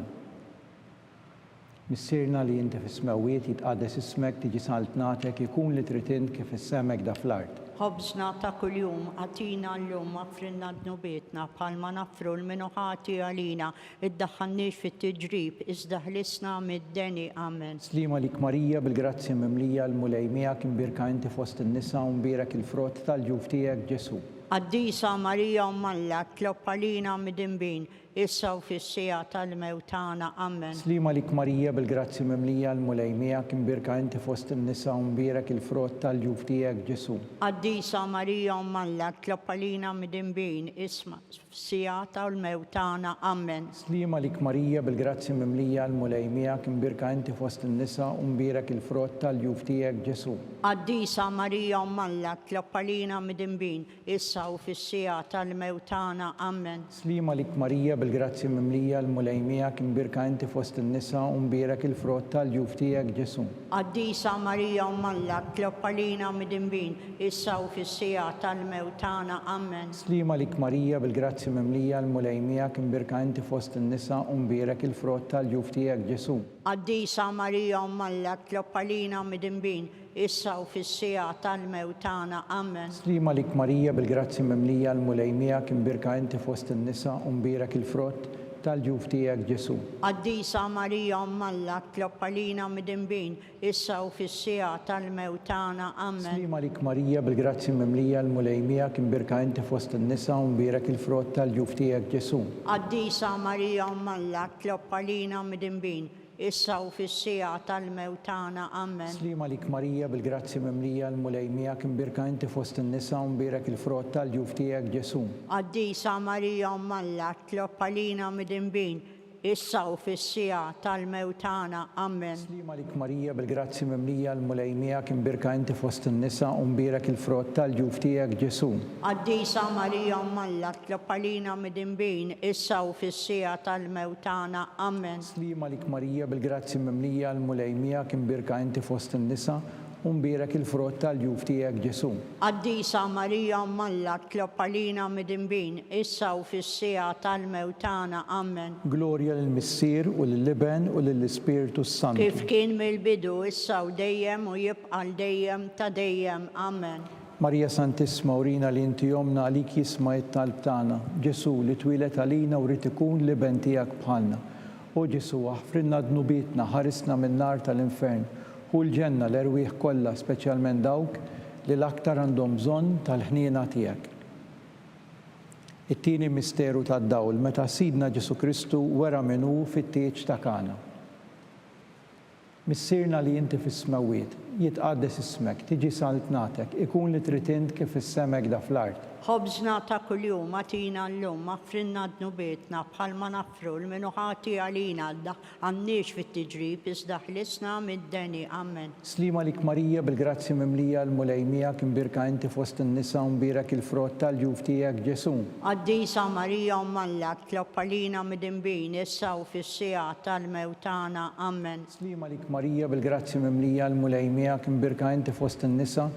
Missierna li inti fis-smewwiet jitqaddes ismek tiġi saltnatek ikun li trid int kif issemek da fl-art. Ħobżna ta' kuljum għatina llum affrinna dnubietna bħalma naffru l-minuħati għalina iddaħħalniex fit-tiġrib iżda ħlisna mid-deni. Amen. Slima lik Marija bil-grazzja mimlija l-mulej miegħek imbirka inti fost in-nisa u mbierek il-frott tal-ġuf tiegħek Ġesu. Qaddisa Marija Ummalla tlob għalina mid-imbin issa u fis-sija tal-mewt tagħna. Amen. Slima lik Marija bil-grazzja mimlija l-mulej miegħek imbirka inti fost in-nisa u mbierek il-frott tal-ġuf tiegħek Ġesu. Qaddisa Marija Ummalla tlob għalina mid-imbin issa fis-sija tal-mewt tagħna. Amen. Slima lik Marija bil-grazzja mimlija l-mulej miegħek imbirka inti fost in-nisa u mbierek il-frott tal-ġuf tiegħek Ġesu. Qaddisa Marija Ummalla tlob għalina mid-imbin issa u fis-sija tal-mewt tagħna. Amen. Slima lik Marija bil-grazzja mimlija l-mulej miegħek imbirka inti fost in-nisa u mbierek il-frott tal-ġuf tiegħek Ġesu. Qaddisa Marija Ummalla tlob għalina mid-imbin issa u fis-sija tal-mewt tagħna. Amen. Slima lik Marija bil-grazzja mimlija l-mulej miegħek imbirka inti fost in-nisa u mbierek il-frott tal-ġuf tiegħek Ġesu. Qaddisa Marija Ummalla tlob għalina mid-imbin issa u fis-sija tal-mewt tagħna. Amen. Slima lik Marija bil-grazzja mimlija l-mulej miegħek imbirka inti fost in-nisa u mbierek il-frott tal-ġuf tiegħek Ġesu. Qaddisa Marija Ummalla tlob għalina mid-imbin issa u fis-sija tal-mewt tagħna. Amen. Slima lik Marija bil-grazzja mimlija l-mulej miegħek imbirka inti fost in-nisa u mbierek il-frott tal-ġuf tiegħek Ġesu. Qaddisa Marija Ummalla tlob għalina mid-imbin issa u fis-sija tal-mewt tagħna. Amen. Slima lik Marija bil-grazzja mimlija l-mulej miegħek imbirka inti fost in-nisa u mbierek il-frott tal-ġuf tiegħek Ġesu. Qaddisa Marija Ummalla tlob għalina mid-imbin issa u fis-sija tal-mewtana. Amen. Slima lik Marija bil-grazzi mimlija l-mulejmija kim birka inti fost in-nisa u mbierak il-frott tal-ġuf tiegħek Ġesu. Qaddisa Marija Mmalla tlob għalina midinbin issa u fis-sija tal-mewtana. Amen. Slima lik Marija bil-grazzi mimlija l-mulejmija kim birka inti fost in-nisa u mbierak il-frott tal-ġuf tiegħek Ġesu. Qaddisa Marija Mmalla tlob għalina midinbin issa u fis-sija tal-mewtana. Amen. Glorja lill-Missier u lill-Liben u lill-Ispiritu Santu. Kif kien mill-bidu issa u dejjem u jibqa' dejjem ta' dejjem. Amen. Marija Santissima urina li inti jomna għalik jisma it-talb tagħna. Ġesu li twilet għalina u rrid ikun liben tiegħek bħalna. U Ġesu aħfrinna dnubietna, ħarisna min-nar tal-infern. U l-ġenna l-erwieħ kollha, speċjalment dawk li l-aktar għandhom bżonn tal-ħniena tiegħek. It-tieni misteru tad-dawl meta Sidna Ġesu Kristu wera minnu fit-tieġ ta' Kana. Missirna li inti fis-smawiet, jitqaddes ismek, tiġi saltnatek, ikun li trid int kif is-semek da fl-art. Ħobżna ta' kuljum atina llum aħfrinna dnubietna bħalma nafru l-minu ħati għalina għannix fit-tiġrib iżda ħlisna mid-deni. Amen. Slima lik Marija bil-grazzi mimlija l-mulejmija kim birka inti fost in-nisa u mbierak il-frott tal-ġuf tiegħek Ġesu. Qaddisa Marija Mmalla tlob għalina midinbin issa u fis-sija tal-mewtana. Amen. Slima lik Marija bil-grazzi mimlija l-mulejmija kim birka inti fost in-nisa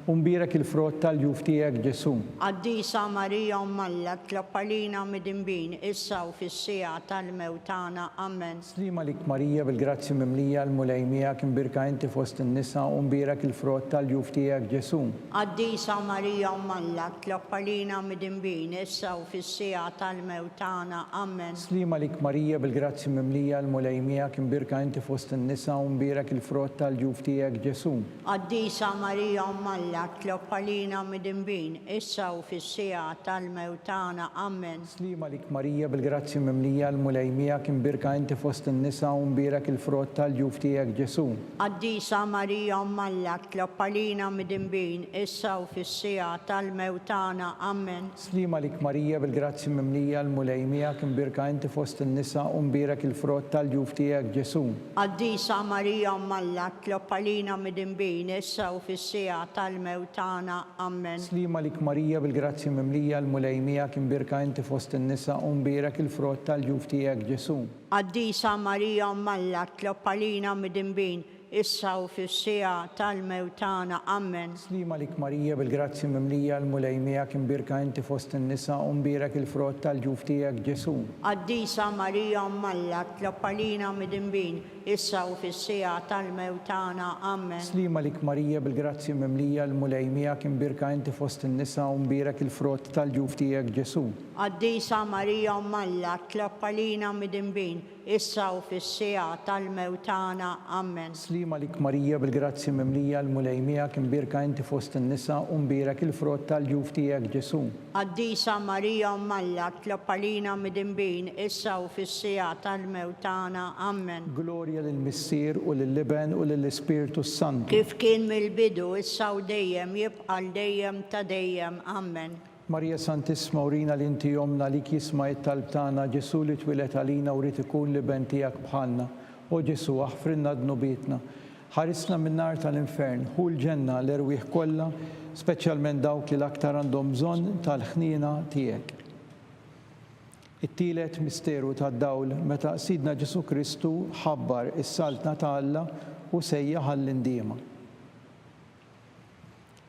u mbierak il-frott tal-ġuf tiegħek Ġesu. Qaddisa Marija Mmalla tlob għalina midinbin issa u fis-sija tal-mewtana. Amen. Slima lik Marija bil-grazzi mimlija l-mulejmija kim birka inti fost in-nisa u mbierak il-frott tal-ġuf tiegħek Ġesu. Qaddisa Marija Mmalla tlob għalina midinbin issa u fis-sija tal-mewtana. Amen. Slima lik Marija bil-grazzi mimlija l-mulejmija kim birka inti fost in-nisa u mbierak il-frott tal-ġuf tiegħek Ġesu. Qaddisa Marija Mmalla tlob għalina midinbin issa u fis-sija tal-mewtana. Amen. Slima lik Marija bil-grazzi mimlija l-mulejmija kim birka inti fost in-nisa u mbierak il-frott tal-ġuf tiegħek Ġesu. Qaddisa Marija Mmalla tlob għalina midinbin issa u fis-sija tal-mewtana. Amen. Slima lik Marija bil-grazzi mimlija l-mulejmija kim birka inti fost in-nisa u mbierak il-frott tal-ġuf tiegħek Ġesu. Qaddisa Marija Mmalla tlob għalina midinbin issa u fis-sija tal-mewtana. Amen. Slima lik Marija bil-grazzi mimlija l-mulejmija kim birka inti fost in-nisa u mbierak il-frott tal-ġuf tiegħek Ġesu. Qaddisa Marija Mmalla tlob għalina midinbin issa u fis-sija tal-mewtana. Amen. Slima lik Marija bil-grazzi mimlija l-mulejmija kim birka inti fost in-nisa u mbierak il-frott tal-ġuf tiegħek Ġesu. Qaddisa Marija Mmalla tlob għalina midinbin issa u fis-sija tal-mewtana. Amen. Slima lik Marija bil-grazzi mimlija l-mulejmija kim birka inti fost in-nisa u mbierak il-frott tal-ġuf tiegħek Ġesu. Qaddisa Marija Mmalla tlob għalina midinbin issa u fis-sija tal-mewtana. Amen. Slima lik Marija bil-grazzi mimlija l-mulejmija kim birka inti fost in-nisa u mbierak il-frott tal-ġuf tiegħek Ġesu. Qaddisa Marija Mmalla tlob għalina midinbin issa u fis-sija tal-mewtana. Amen. Glorja lill-Missier u lill-Liben u lill-Ispiritu Santu. Kif kien mill-bidu issa u dejjem jibqa' dejjem ta' dejjem. Amen. Marija Santissima urina li inti jomna li jisma it-talb tagħna Ġesu li twilet għalina u rrid ikun liben tiegħek bħalna. U Ġesu aħfrinna dnubietna. Ħarisna min-nar tal-infern, hu l-ġenna l-erwieħ kollha, speċjalment dawk li l-aktar għandhom bżonn tal-ħniena tiegħek. It-tielet misteru tad-dawl meta Sidna Ġesu Kristu ħabbar is-saltna ta' Alla u sejjaħ għall-indiema.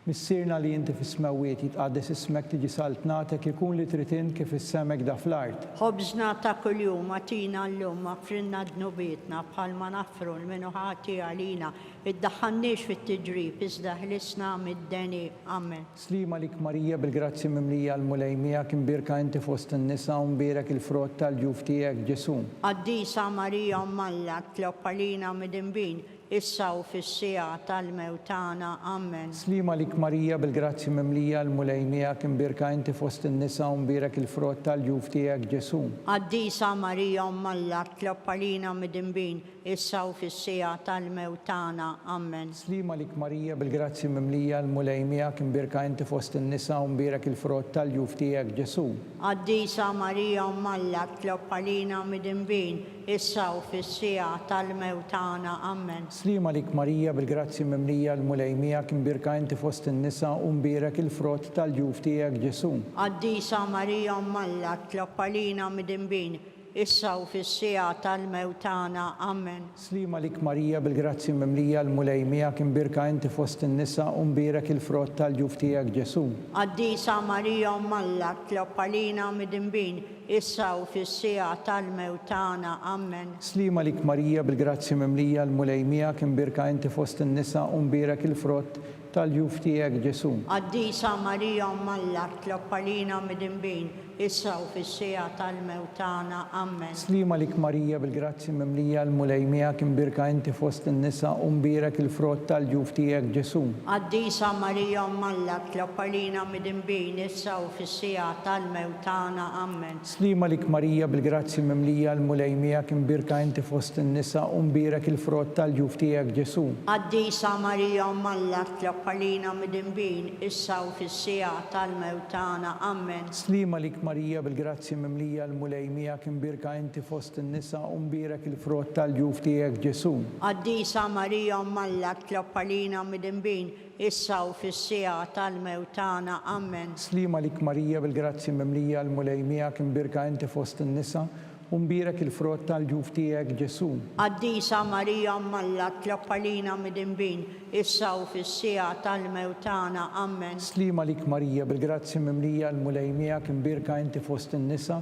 Missirna li inti fis-smawiet jitqaddes ismek tiġi saltnatek ikun li trid int kif is-semek da fl-art. Ħobżna ta' kuljum atina llum aħfrinna dnubietna bħalma nafru l-minu ħati għalina iddaħħalniex fit-tiġrib iżda ħlisna mid-deni. Amen. Slima lik Marija bil-grazzi mimlija l-mulejmija kim birka inti fost in-nisa u mbierak il-frott tal-ġuf tiegħek Ġesu. Qaddisa Marija Mmalla tlob għalina midinbin issa u fis-sija tal-mewtana. Amen. Slima lik Marija bil-grazzi mimlija l-mulejmija kimbirka inti fost in-nisa u mbirek il-frott tal-ġuf tiegħek Ġesu. Qaddisa Marija Umm Alla, tlob għalina midinbin, issa u fis-sija tal-mewtana. Amen. Slima lik Marija bil-grazzi mimlija l-mulejmija kimbirka inti fost in-nisa u mbirek il-frott tal-ġuf tiegħek Ġesu. Qaddisa Marija Umm Alla, tlob għalina midinbin, issa u fis-sija tal-mewtana. Amen. Slima lik Marija bil-grazzi mimlija l-mulejmija kimbirka inti fost in-nisa u mbirek il-frott tal-ġuf tiegħek Ġesu. Qaddisa Marija Umm Alla, tlob għalina midinbin, issa u fis-sija tal-mewtana. Amen. Slima lik Marija bil-grazzi mimlija l-mulejmija kimbirka inti fost in-nisa u mbirek il-frott tal-ġuf tiegħek Ġesu. Qaddisa Marija Umm Alla, tlob għalina midinbin, issa u fis-sija tal-mewtana. Amen. Slima lik Marija bil-grazzi mimlija l-mulejmija kimbirka inti fost in-nisa u mbirek il-frott tal-ġuf tiegħek Ġesu. Qaddisa Marija Umm Alla, tlob għalina midinbin, issa u fis-sija tal-mewtana. Amen. Slima lik Marija bil-grazzi mimlija l-mulejmija kimbirka inti fost in-nisa u mbirek il-frott tal-ġuf tiegħek Ġesu. Qaddisa Marija Umm Alla, tlob għalina midinbin, issa u fis-sija tal-mewtana. Amen. Slima lik Marija bil-grazzi mimlija l-mulejmija kimbirka inti fost in-nisa u mbirek il-frott tal-ġuf tiegħek Ġesu. Qaddisa Marija Umm Alla, tlob għalina midinbin, issa u fis-sija tal-mewtana. Amen. Slima lik Marija bil-grazzi mimlija l-mulejmija kimbirka inti fost in-nisa u mbirek il-frott tal-ġuf tiegħek Ġesu. Qaddisa Marija Umm Alla, tlob għalina midinbin, issa u fis-sija tal-mewtana. Amen. Slima lik Marija bil-grazzi mimlija l-mulejmija kimbirka inti fost in-nisa u mbirek il-frott tal-ġuf tiegħek Ġesu. Qaddisa Marija Umm Alla, tlob għalina midinbin, issa u fis-sija tal-mewtana. Amen. Slima lik Marija bil-grazzi mimlija l-mulejmija kimbirka inti fost in-nisa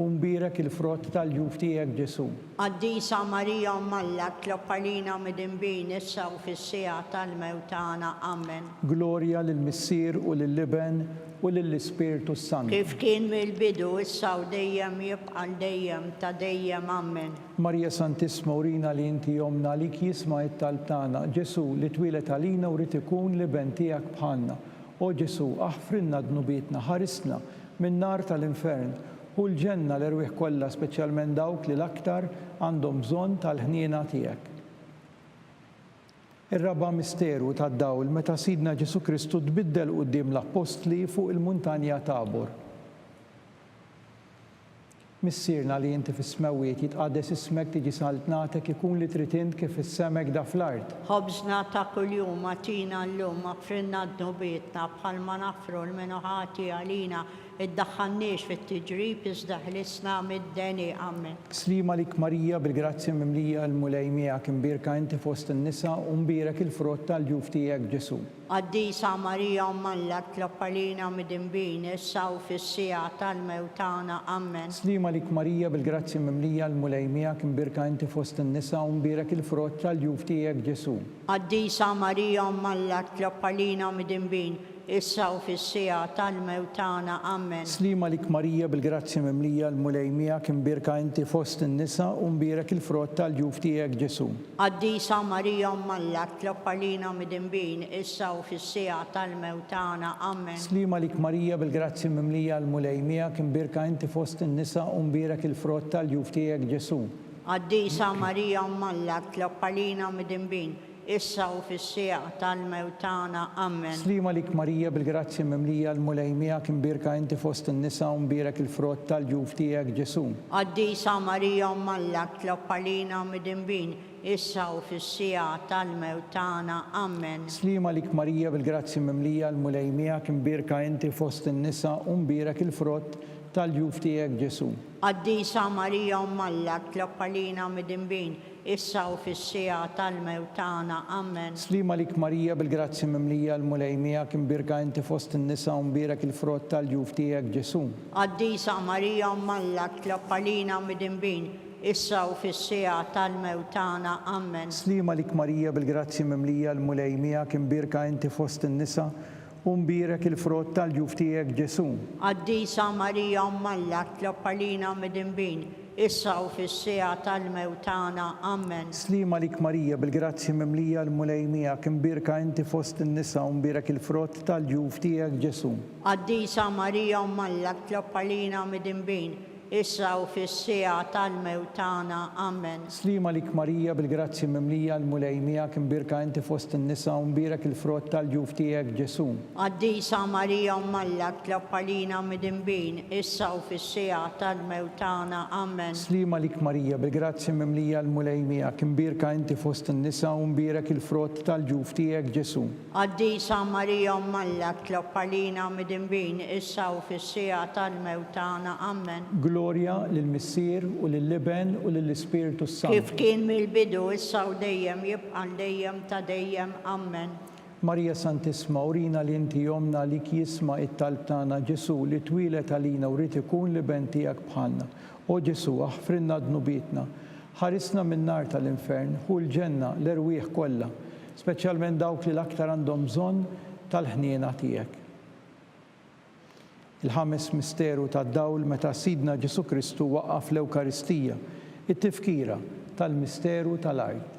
u mbirek il-frott tal-ġuf tiegħek Ġesu. Qaddisa Marija Umm Alla, tlob għalina midinbin, issa u fis-sija tal-mewtana. Amen. Glorja lill-Missier u lill-Liben u lill-Ispirtu Sant. Kif kien mill-bidu, issa u dejjem jibqa' dejjem ta' dejjem. Amen. Marija Santissima urina li inti jomna li jisma' it-talb tagħna. Ġesu li twilet għalina u rid ikun liben tiegħek bħalna. O Ġesu, aħfrinna dnubietna, ħarisna min-nar tal-infern u l-ġenna l-erwieħ kollha speċjalment dawk li l-aktar għandhom bżonn tal-ħniena tiegħek. Ir-raba' misteru tad-dawl meta Sidna Ġesu Kristu tbiddel quddiem l-Apostli fuq il-Muntanja Tabor. Missierna li inti fis-smawiet jitqaddes ismek tiġi saltnatek ikun li trid int kif is-semek da fl-art. Ħobżna ta' kuljum atina llum aħfrinna dnubietna bħalma naħfru l-minuħati għalina iddaħħalniex fit-tiġrib iżda ħlisna mid-deni. Amen. Slima lik Marija bil-grazzi mimlija l-mulejmija kimbirka inti fost in-nisa u mbirek il-frott tal-ġuf tiegħek Ġesu. Qaddisa Marija Umm Alla, tlob għalina midinbin, issa u fis-sija tal-mewtana. Amen. Slima lik Marija bil-grazzi mimlija l-mulejmija kimbirka inti fost in-nisa u mbirek il-frott tal-ġuf tiegħek Ġesu. Qaddisa Marija Umm Alla, tlob għalina midinbin, issa u fis-sija tal-mewtana. Amen. Slima lik Marija bil-grazzi mimlija l-mulejmija kimbirka inti fost in-nisa u mbirek il-frott tal-ġuf tiegħek Ġesu. Qaddisa Marija Umm Alla, tlob għalina midinbin, issa u fis-sija tal-mewtana. Amen. Slima lik Marija bil-grazzi mimlija l-mulejmija kimbirka inti fost in-nisa u mbirek il-frott tal-ġuf tiegħek Ġesu. Qaddisa Marija Umm Alla, tlob għalina midinbin, issa u fis-sija tal-mewtana. Amen. Slima lik Marija bil-grazzi mimlija l-mulejmija kimbirka inti fost in-nisa u mbirek il-frott tal-ġuf tiegħek Ġesu. Qaddisa Marija Umm Alla, tlob għalina midinbin, issa u fis-sija tal-mewtana. Amen. Slima lik Marija bil-grazzi mimlija l-mulejmija kimbirka inti fost in-nisa u mbirek il-frott tal-ġuf tiegħek Ġesu. Qaddisa Marija Umm Alla, tlob għalina midinbin, issa u fis-sija tal-mewtana. Amen. Slima lik Marija bil-grazzi mimlija l-mulejmija kimbirka inti fost in-nisa u mbirek il-frott tal-ġuf tiegħek Ġesu. Qaddisa Marija Umm Alla, tlob għalina midinbin, issa u fis-sija tal-mewtana. Amen. Slima lik Marija bil-grazzi mimlija l-mulejmija kimbirka inti fost in-nisa u mbirek il-frott tal-ġuf tiegħek Ġesu. Qaddisa Marija Umm Alla, tlob għalina midinbin, issa u fis-siegħa tal-mewt tagħna. Amen. Slima lik Marija bil-grazzi mimlija l-mulej miegħek, imbirka inti fost in-nisa u mbirek il-frott tal-ġuf tiegħek Ġesu. Qaddisa Marija Umm Alla, tlob għalina midinbin, issa u fis-siegħa tal-mewt tagħna. Amen. Slima lik Marija bil-grazzi mimlija l-mulej miegħek, imbirka inti fost in-nisa u mbirek il-frott tal-ġuf tiegħek Ġesu. Qaddisa Marija Umm Alla, tlob għalina midinbin, issa u fis-siegħa tal-mewt tagħna. Amen. Slima lik Marija bil-grazzi mimlija l-mulej miegħek, imbirka inti fost in-nisa u mbirek il-frott tal-ġuf tiegħek Ġesu. Qaddisa Marija Umm Alla, tlob għalina midinbin, issa u fis-siegħa tal-mewt tagħna. Amen. Glorja lill-Missier u lill-Liben u lill-Ispiritu Sant. Kif kien mill-bidu, issa u dejjem jibqa' dejjem ta' dejjem. Amen. Marija Santisma, urina li inti jomna li jisma' it-talb tagħna Ġesu li twilet għalina u rrid ikun liben tiegħek bħalna. O Ġesu, aħfrinna dnubietna, ħarisna min-nar tal-infern, hu l-ġenna l-erwieħ kollha, speċjalment dawk li l-aktar għandhom bżonn tal-ħniena tiegħek. Il-ħames misteru tad-dawl meta Sidna Ġesu Kristu waqqaf l-Ewkaristija, it-tifkira tal-misteru tal-art.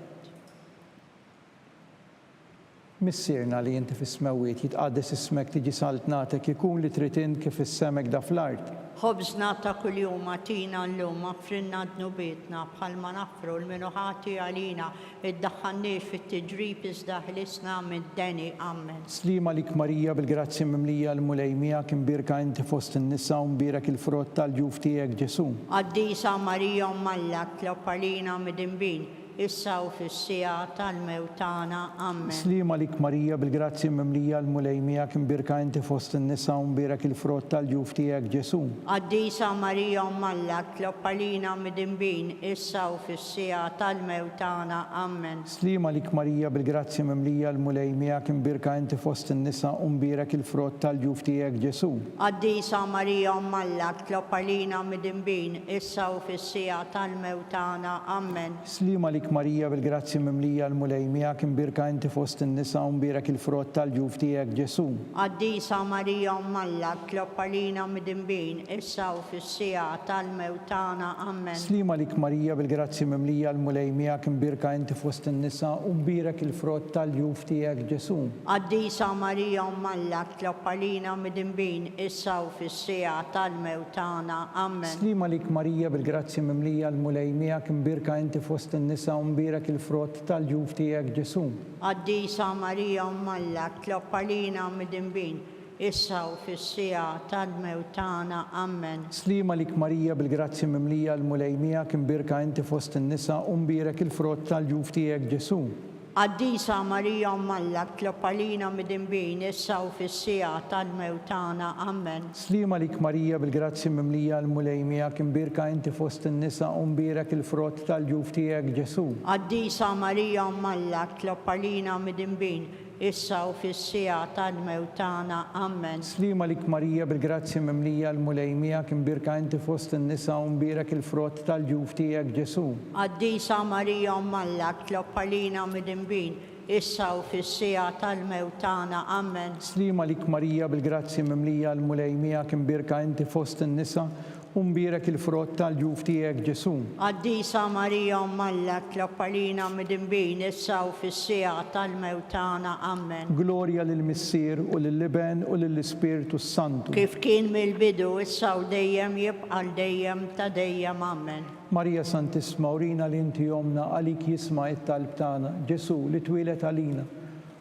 Missierna li inti fis-smawiet jitqaddes ismek tiġi saltnatek ikun li trid int kif is-semek da fl-art. Ħobżna ta' kuljum atina llum aħfrinna dnubietna bħalma naħfru l-minuħati għalina iddaħħalniex fit-tiġrib iżda ħlisna mid-deni. Amen. Slima lik Marija bil-grazzi mimlija l-mulej miegħek, imbirka inti fost in-nisa u mbirek il-frott tal-ġuf tiegħek Ġesu. Qaddisa Marija Umm Alla, tlob għalina midinbin, issa u fis-siegħa tal-mewt tagħna. Amen. Slima lik Marija bil-grazzi mimlija l-mulej miegħek, imbirka inti fost in-nisa u mbirek il-frott tal-ġuf tiegħek Ġesu. Qaddisa Marija Umm Alla, tlob għalina midinbin, issa u fis-siegħa tal-mewt tagħna. Amen. Slima lik Marija bil-grazzi mimlija l-mulej miegħek, imbirka inti fost in-nisa u mbirek il-frott tal-ġuf tiegħek Ġesu. Qaddisa Marija Umm Alla, tlob għalina midinbin, issa u fis-siegħa tal-mewt tagħna. Amen. Slima lik Marija bil-grazzi mimlija l-mulej miegħek, imbirka inti fost in-nisa u mbirek il-frott tal-ġuf tiegħek Ġesu. Qaddisa Marija Umm Alla, tlob għalina midinbin, issa u fis-siegħa tal-mewt tagħna. Amen. Slima lik Marija bil-grazzi mimlija l-mulej miegħek, imbirka inti fost in-nisa u mbirek il-frott tal-ġuf tiegħek Ġesu. Qaddisa Marija Umm Alla, tlob għalina midinbin, issa u fis-siegħa tal-mewt tagħna. Amen. Slima lik Marija bil-grazzi mimlija l-mulej miegħek, imbirka inti fost in-nisa u mbirek il-frott tal-ġuf tiegħek Ġesu. Qaddisa Marija Umm Alla, tlob għalina midinbin, issa u fis-siegħa tal-mewt tagħna. Amen. Slima lik Marija bil-grazzi mimlija l-mulej miegħek, imbirka inti fost in-nisa u mbirek il-frott tal-ġuf tiegħek Ġesu. Qaddisa Marija Umm Alla, tlob għalina midinbin, issa u fis-siegħa tal-mewt tagħna. Amen. Slima lik Marija bil-grazzi mimlija l-mulej miegħek, imbirka inti fost in-nisa u mbirek il-frott tal-ġuf tiegħek Ġesu. Qaddisa Marija Umm Alla, tlob għalina midinbin, issa u fis-siegħa tal-mewt tagħna. Amen. Slima lik Marija bil-grazzi mimlija l-mulej miegħek, imbirka inti fost in-nisa u mbirek il-frott tal-ġuf tiegħek Ġesu. Qaddisa Marija Umm Alla, tlob għalina midinbin, issa u fis-siegħa tal-mewt tagħna. Amen. Slima lik Marija bil-grazzi mimlija l-mulej miegħek, imbirka inti fost in-nisa u mbirek il-frott tal-ġuf tiegħek Ġesu. Qaddisa Marija Umm Alla, tlob għalina midinbin, issa u fis-siegħa tal-mewt tagħna. Amen. Glorja lill-Missier u lill-Liben u lill-Ispiritu Santu. Kif kien mill-bidu, issa u dejjem jibqa' dejjem ta' dejjem. Amen. Marija Santisma, urina li inti jomna għalik jisma' it-talb tagħna Ġesu li twilet għalina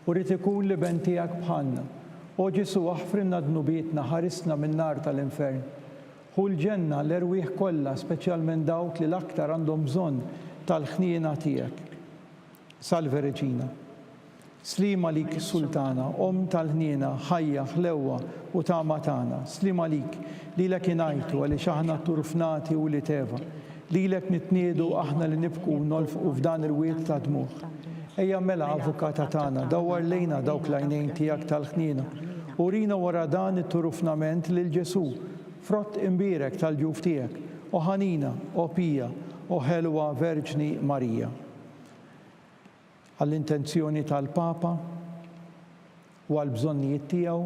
u rrid ikun liben tiegħek bħalna. O Ġesu, aħfrinna dnubietna, ħarisna min-nar tal-infern. Hu l-ġenna l-erwieħ kollha, speċjalment dawk li l-aktar għandhom bżonn tal-ħniena tiegħek. Salve Reġina. Slima lik Sultana, tal-ħniena, ħajja, ħlewwa u tama tagħna. Slima lik lilek ingħajtu għaliex aħna turfnati u li teva. Lilek nitniedu aħna li nibku nolfqu f'dan il-wiet ta' dmuħ. Ejja mela avukata tagħna, dawwar lejna dawk l-għajnejn tiegħek tal-ħniena. Urina wara dan it-turufnament lil Ġesu, frott imbirek tal-ġuf tiegħek, o ħanina, o pija, o ħelwa Verġni Marija. Għall-intenzjoni tal-Papa u għall-bżonnijiet tiegħu,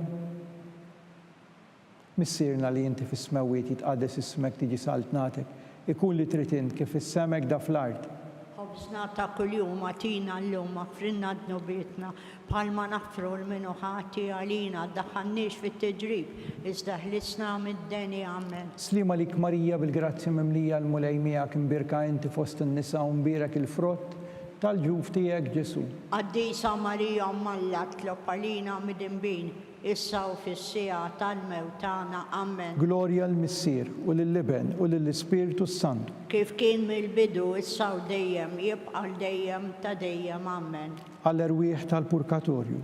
missierna li inti fis-smawiet jitqaddes ismek tiġi saltnatek, ikun li trid int kif is-semek da fl-art. Ħobżna ta' kuljum għatina l-lum għafrinna d-nubietna bħalma nafru l-minu ħati għalina d-daħannix fit-tiġrib iżda ħlisna mid-deni Amen. Slima lik Marija bil-grazzi mimlija l-mulej miegħek imbirka inti fost in-nisa u mbirek il-frott tal-ġuf tiegħek Ġesu. Qaddisa Marija Malla tlob għalina mid-imbin issa u fis-sija tal-mewt tagħna Amen. Glorja l-Missier u lill-Iben u lill-Ispiritu Sant. Kif kien mill-bidu issa u dejjem jibqa' dejjem ta' dejjem Amen. Għall-erwieħ tal-purkatorju.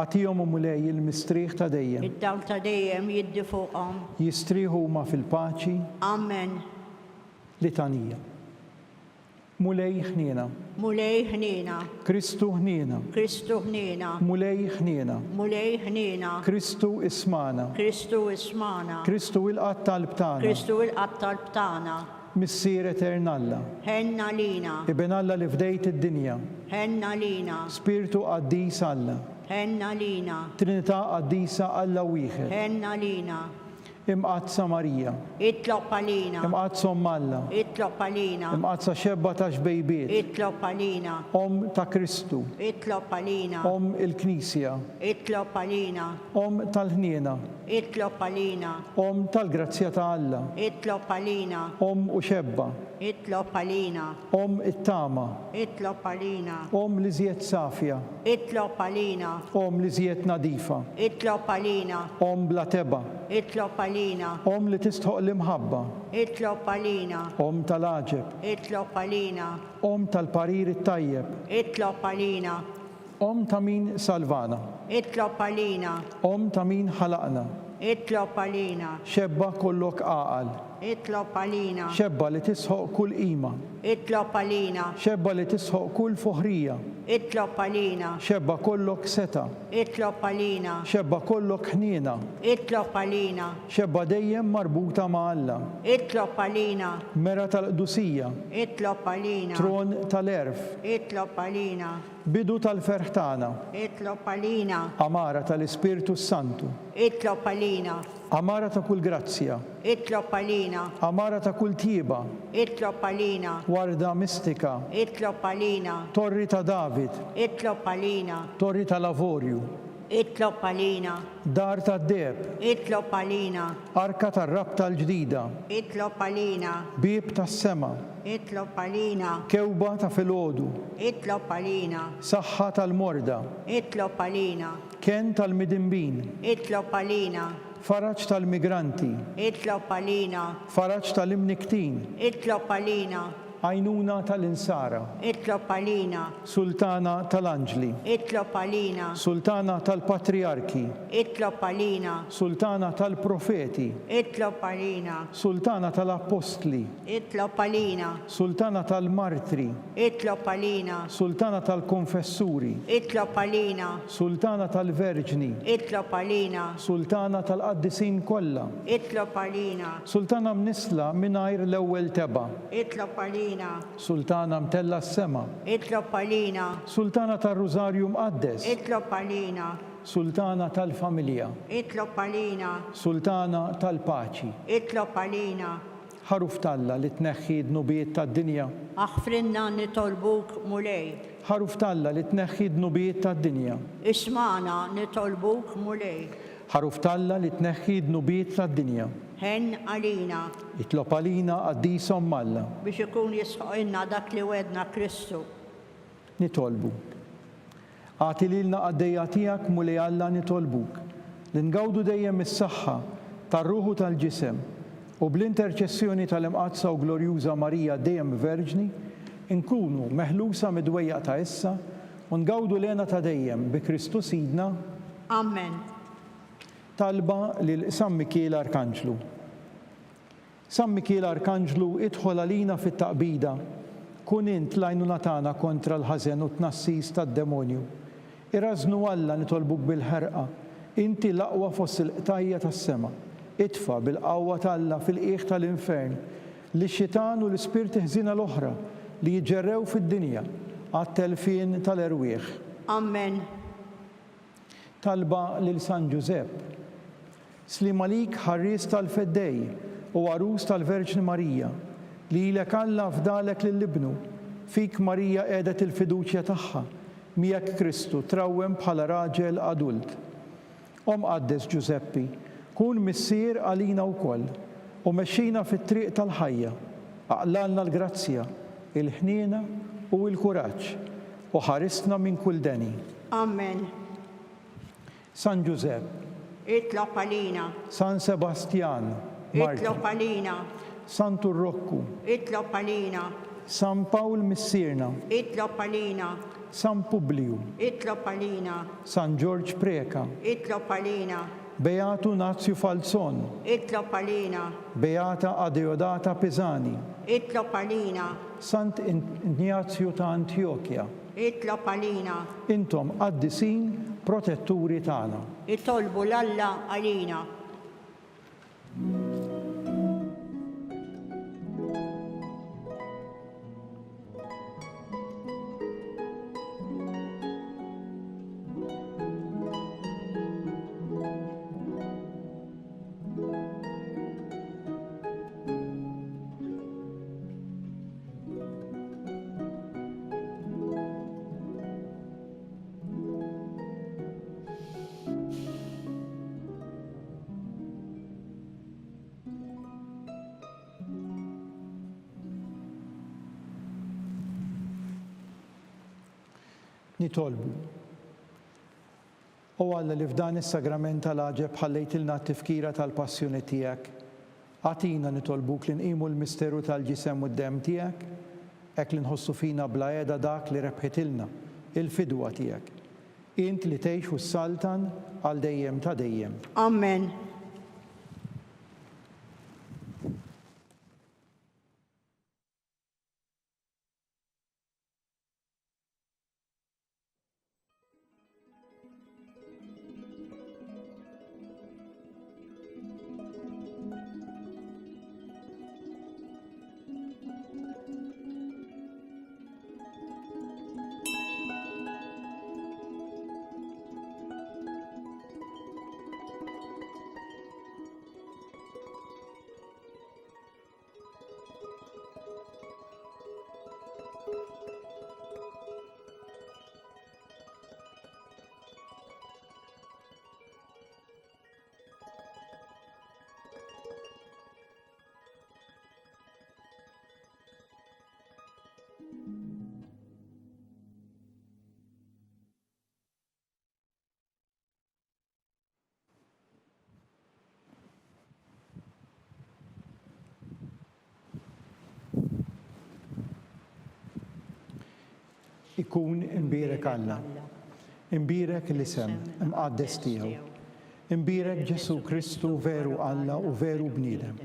Għatihom u mulej il-mistrieħ ta' dejjem. Id-dawl ta' dejjem jiddi fuqhom. Jistrieħu huma fil-paċi. Amen. Litanija. Mulej ħniena. Mulej ħniena. Kristu ħniena. Kristu ħniena. Mulej ħniena. Mulej ħniena. Kristu ismana. Kristu ismana. Kristu il-qatt tal-btana. Kristu il-qatt tal-btana. Missier eternalla. Ħenna lina. Iben Alla li fdejt id-dinja. Ħenna lina. Spiritu qaddis Alla. Ħenna lina. Trinità qaddisa Alla wieħed. Ħenna lina. Imqazza Marija. Itlob għalina. Imqazza Alla. Itlob għalina. Imqazza xebba ta' xbejbiet. Itlob għalina. Ta' Kristu. Itlob għalina. Il-Knisja. Itlob għalina. Tal-ħniena. Itlob għalina. Tal-grazzja ta' Alla. Itlob għalina. U xebba. Itlob għalina. It-tama. Itlob għalina. Li żjed safja. Itlob għalina. Li żjed nadifa. Itlob għalina. Bla teba. Itlob għalina. Li tistħoq l-imħabba. Itlob għalina. Tal-aġeb. Itlob għalina. Tal-parir it-tajjeb. Itlob għalina. Ta' min salvana. Itlob għalina. Ta' min ħalaqna. Itlob għalina. Xebba kollok aqal. Itlob għalina. Xebba li tisħoq kull qima. Itlob għalina. Xebba li tisħoq kull foħrija. Itlob għalina. Xebba kollok seta. Itlob għalina. Xebba kollok ħniena. Itlob għalina. Xebba dejjem marbuta ma' Alla. Itlob għalina. Mera tal-qdusija. Itlob għalina. Tron tal-erf. Itlob għalina. Bidu tal-ferħ tagħna. Itlob għalina. Amara tal-Ispiritu Santu. Itlob għalina. Amara ta' kull grazzja. Itlob għalina. Amara ta' kull tieba. Itlob għalina. Warda mistika. Itlob għalina. Torri ta' David. Itlob għalina. Torri ta' Lavorju. Itlob għalina. Dar ta' Deb. Itlob għalina. Arka tar-rab tal-ġdida. Itlob għalina. Bib tas-sema. Itlob għalina. Kewba ta' filgħodu. Itlob għalina. Saħħa tal-morda. Itlob għalina. Ken tal-midimbin. Itlob għalina. Faraġ tal-migranti. Itlob għalina. Faraġ tal-imniktin. Itlob għalina. Għajnuna tal-insara. Itlob għalina. Sultana tal-anġli. Itlob għalina. Sultana tal-patriarki. Itlob għalina. Sultana tal-profeti. Itlob għalina. Sultana tal-apostli. Itlob għalina. Sultana tal-martri. Itlob għalina. Sultana tal-konfessuri. Itlob għalina. Sultana tal-verġni. Itlob għalina. Sultana tal-qaddisin kollha. Itlob għalina. Sultana mnisla mingħajr l-ewwel teba. Itlob għalina. Sultana mtella s-sema. Itlob għalina. Sultana tal-Rużarju mqaddes. Itlob għalina. Sultana tal-familja. Itlob għalina. Sultana tal-paċi. Itlob għalina. Ħaruf talla li tneħħi d-nubiet tad-dinja. Aħfrinna nitolbuk mulej. Ħaruf talla li tneħħi d-nubiet tad-dinja. Ismana nitolbuk mulej. Ħaruf talla li tneħħi d-nubiet tad-dinja. Ħen għalina. Itlob għalina għaddisom Alla. Biex ikun jisħoqinna dak li wedna Kristu. Nitolbu. Għati lilna għaddejja tiegħek mulej Alla nitolbuk. Li ngawdu dejjem is-saħħa tar-ruħu tal-ġisem u bl-interċessjoni tal-imqazza u glorjuża Marija dejjem Verġni, inkunu meħlusa midwejja ta' issa u ngawdu lena ta' dejjem bi Kristu Sidna. Amen. Talba lil San Mikiel Arkanġlu. San Mikiel Arkanġlu idħol għalina fit-taqbida, kun int l-għajnuna tagħna kontra l-ħażen u tnassis tad-demonju. Irażnu Alla nitolbuk bil-ħerqa, inti l-aqwa fost il-qtajja tas-sema. Itfa bil-qawwa tal-Alla fil-qiegħ tal-infern li x-xitan u l-ispirti ħżina l-oħra li jiġġerrew fid-dinja għat-telfien tal-erwieħ. Amen. Talba lil San Ġusepp. Slima lik ħarris tal-feddej u għarus tal-Verġni Marija, li ilek Alla fdalek lill-ibnu, fik Marija qiegħdet il-fiduċja tagħha, miegħek Kristu trawwem bħala raġel adult. Qaddes Giuseppi, kun missier għalina wkoll u mexxina fit-triq tal-ħajja, aqlalna l-grazzja, il-ħniena u l-kuraġġ u ħarisna minn kull deni. Amen. San Giusepp, Itlob għalina. San Sebastian, Marti, Itlob għalina. San Turrokku, Itlob għalina. San Pawl Missirna, Itlob għalina. San Publiu, Itlob għalina. San George Preka, Itlob għalina. Beatu Nazio Falzon, Itlob għalina. Beata Adeodata Pisani, Itlob għalina. Sant Ignazio ta' Antiochia, Itlob għalina. intom qaddisin protetturi tagħna. Itolbu l-Alla għalina. Nitolbu. U Alla li f'dan is-sagrament tal-aġeb ħallejtilna t-tifkira tal-passjoni tiegħek, għatina nitolbuk li nqimu l-misteru tal-ġisem u d-dem tiegħek, hekk li nħossu fina bla qiegħda dak li rebħitilna il-fidwa tiegħek. Int li tgħix u s-saltan għal dejjem ta' dejjem. Amen. Ikun imbirek Alla, imbirek l-isem, imqaddes tiegħu, imbirek Ġesu Kristu veru Alla u veru bniedem,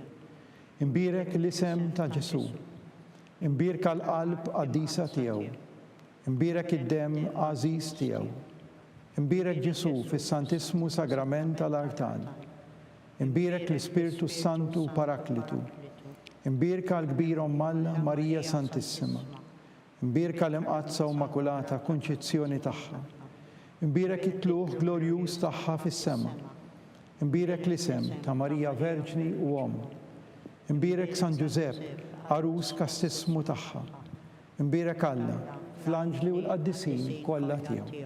imbirek l-isem ta' Ġesu, imbirek l-qalb qaddisa tiegħu, imbirek id-dem għażiż tiegħu, imbirek Ġesu fis-Santismu Sagrament tal-Artan, imbirek l-Ispirtu Santu Paraklitu, imbirek l-kbir Alla Marija Santissima, imbirka l-imqazza u makulata konċezzjoni tagħha, imbirek it-tluħ glorjuż tagħha fis-sema, imbirek l-isem ta' Marija Verġni u Om, imbirek San Giusepp, arus kastismu tagħha, imbirek Alla fl-anġli u l-qaddisin kollha tiegħu.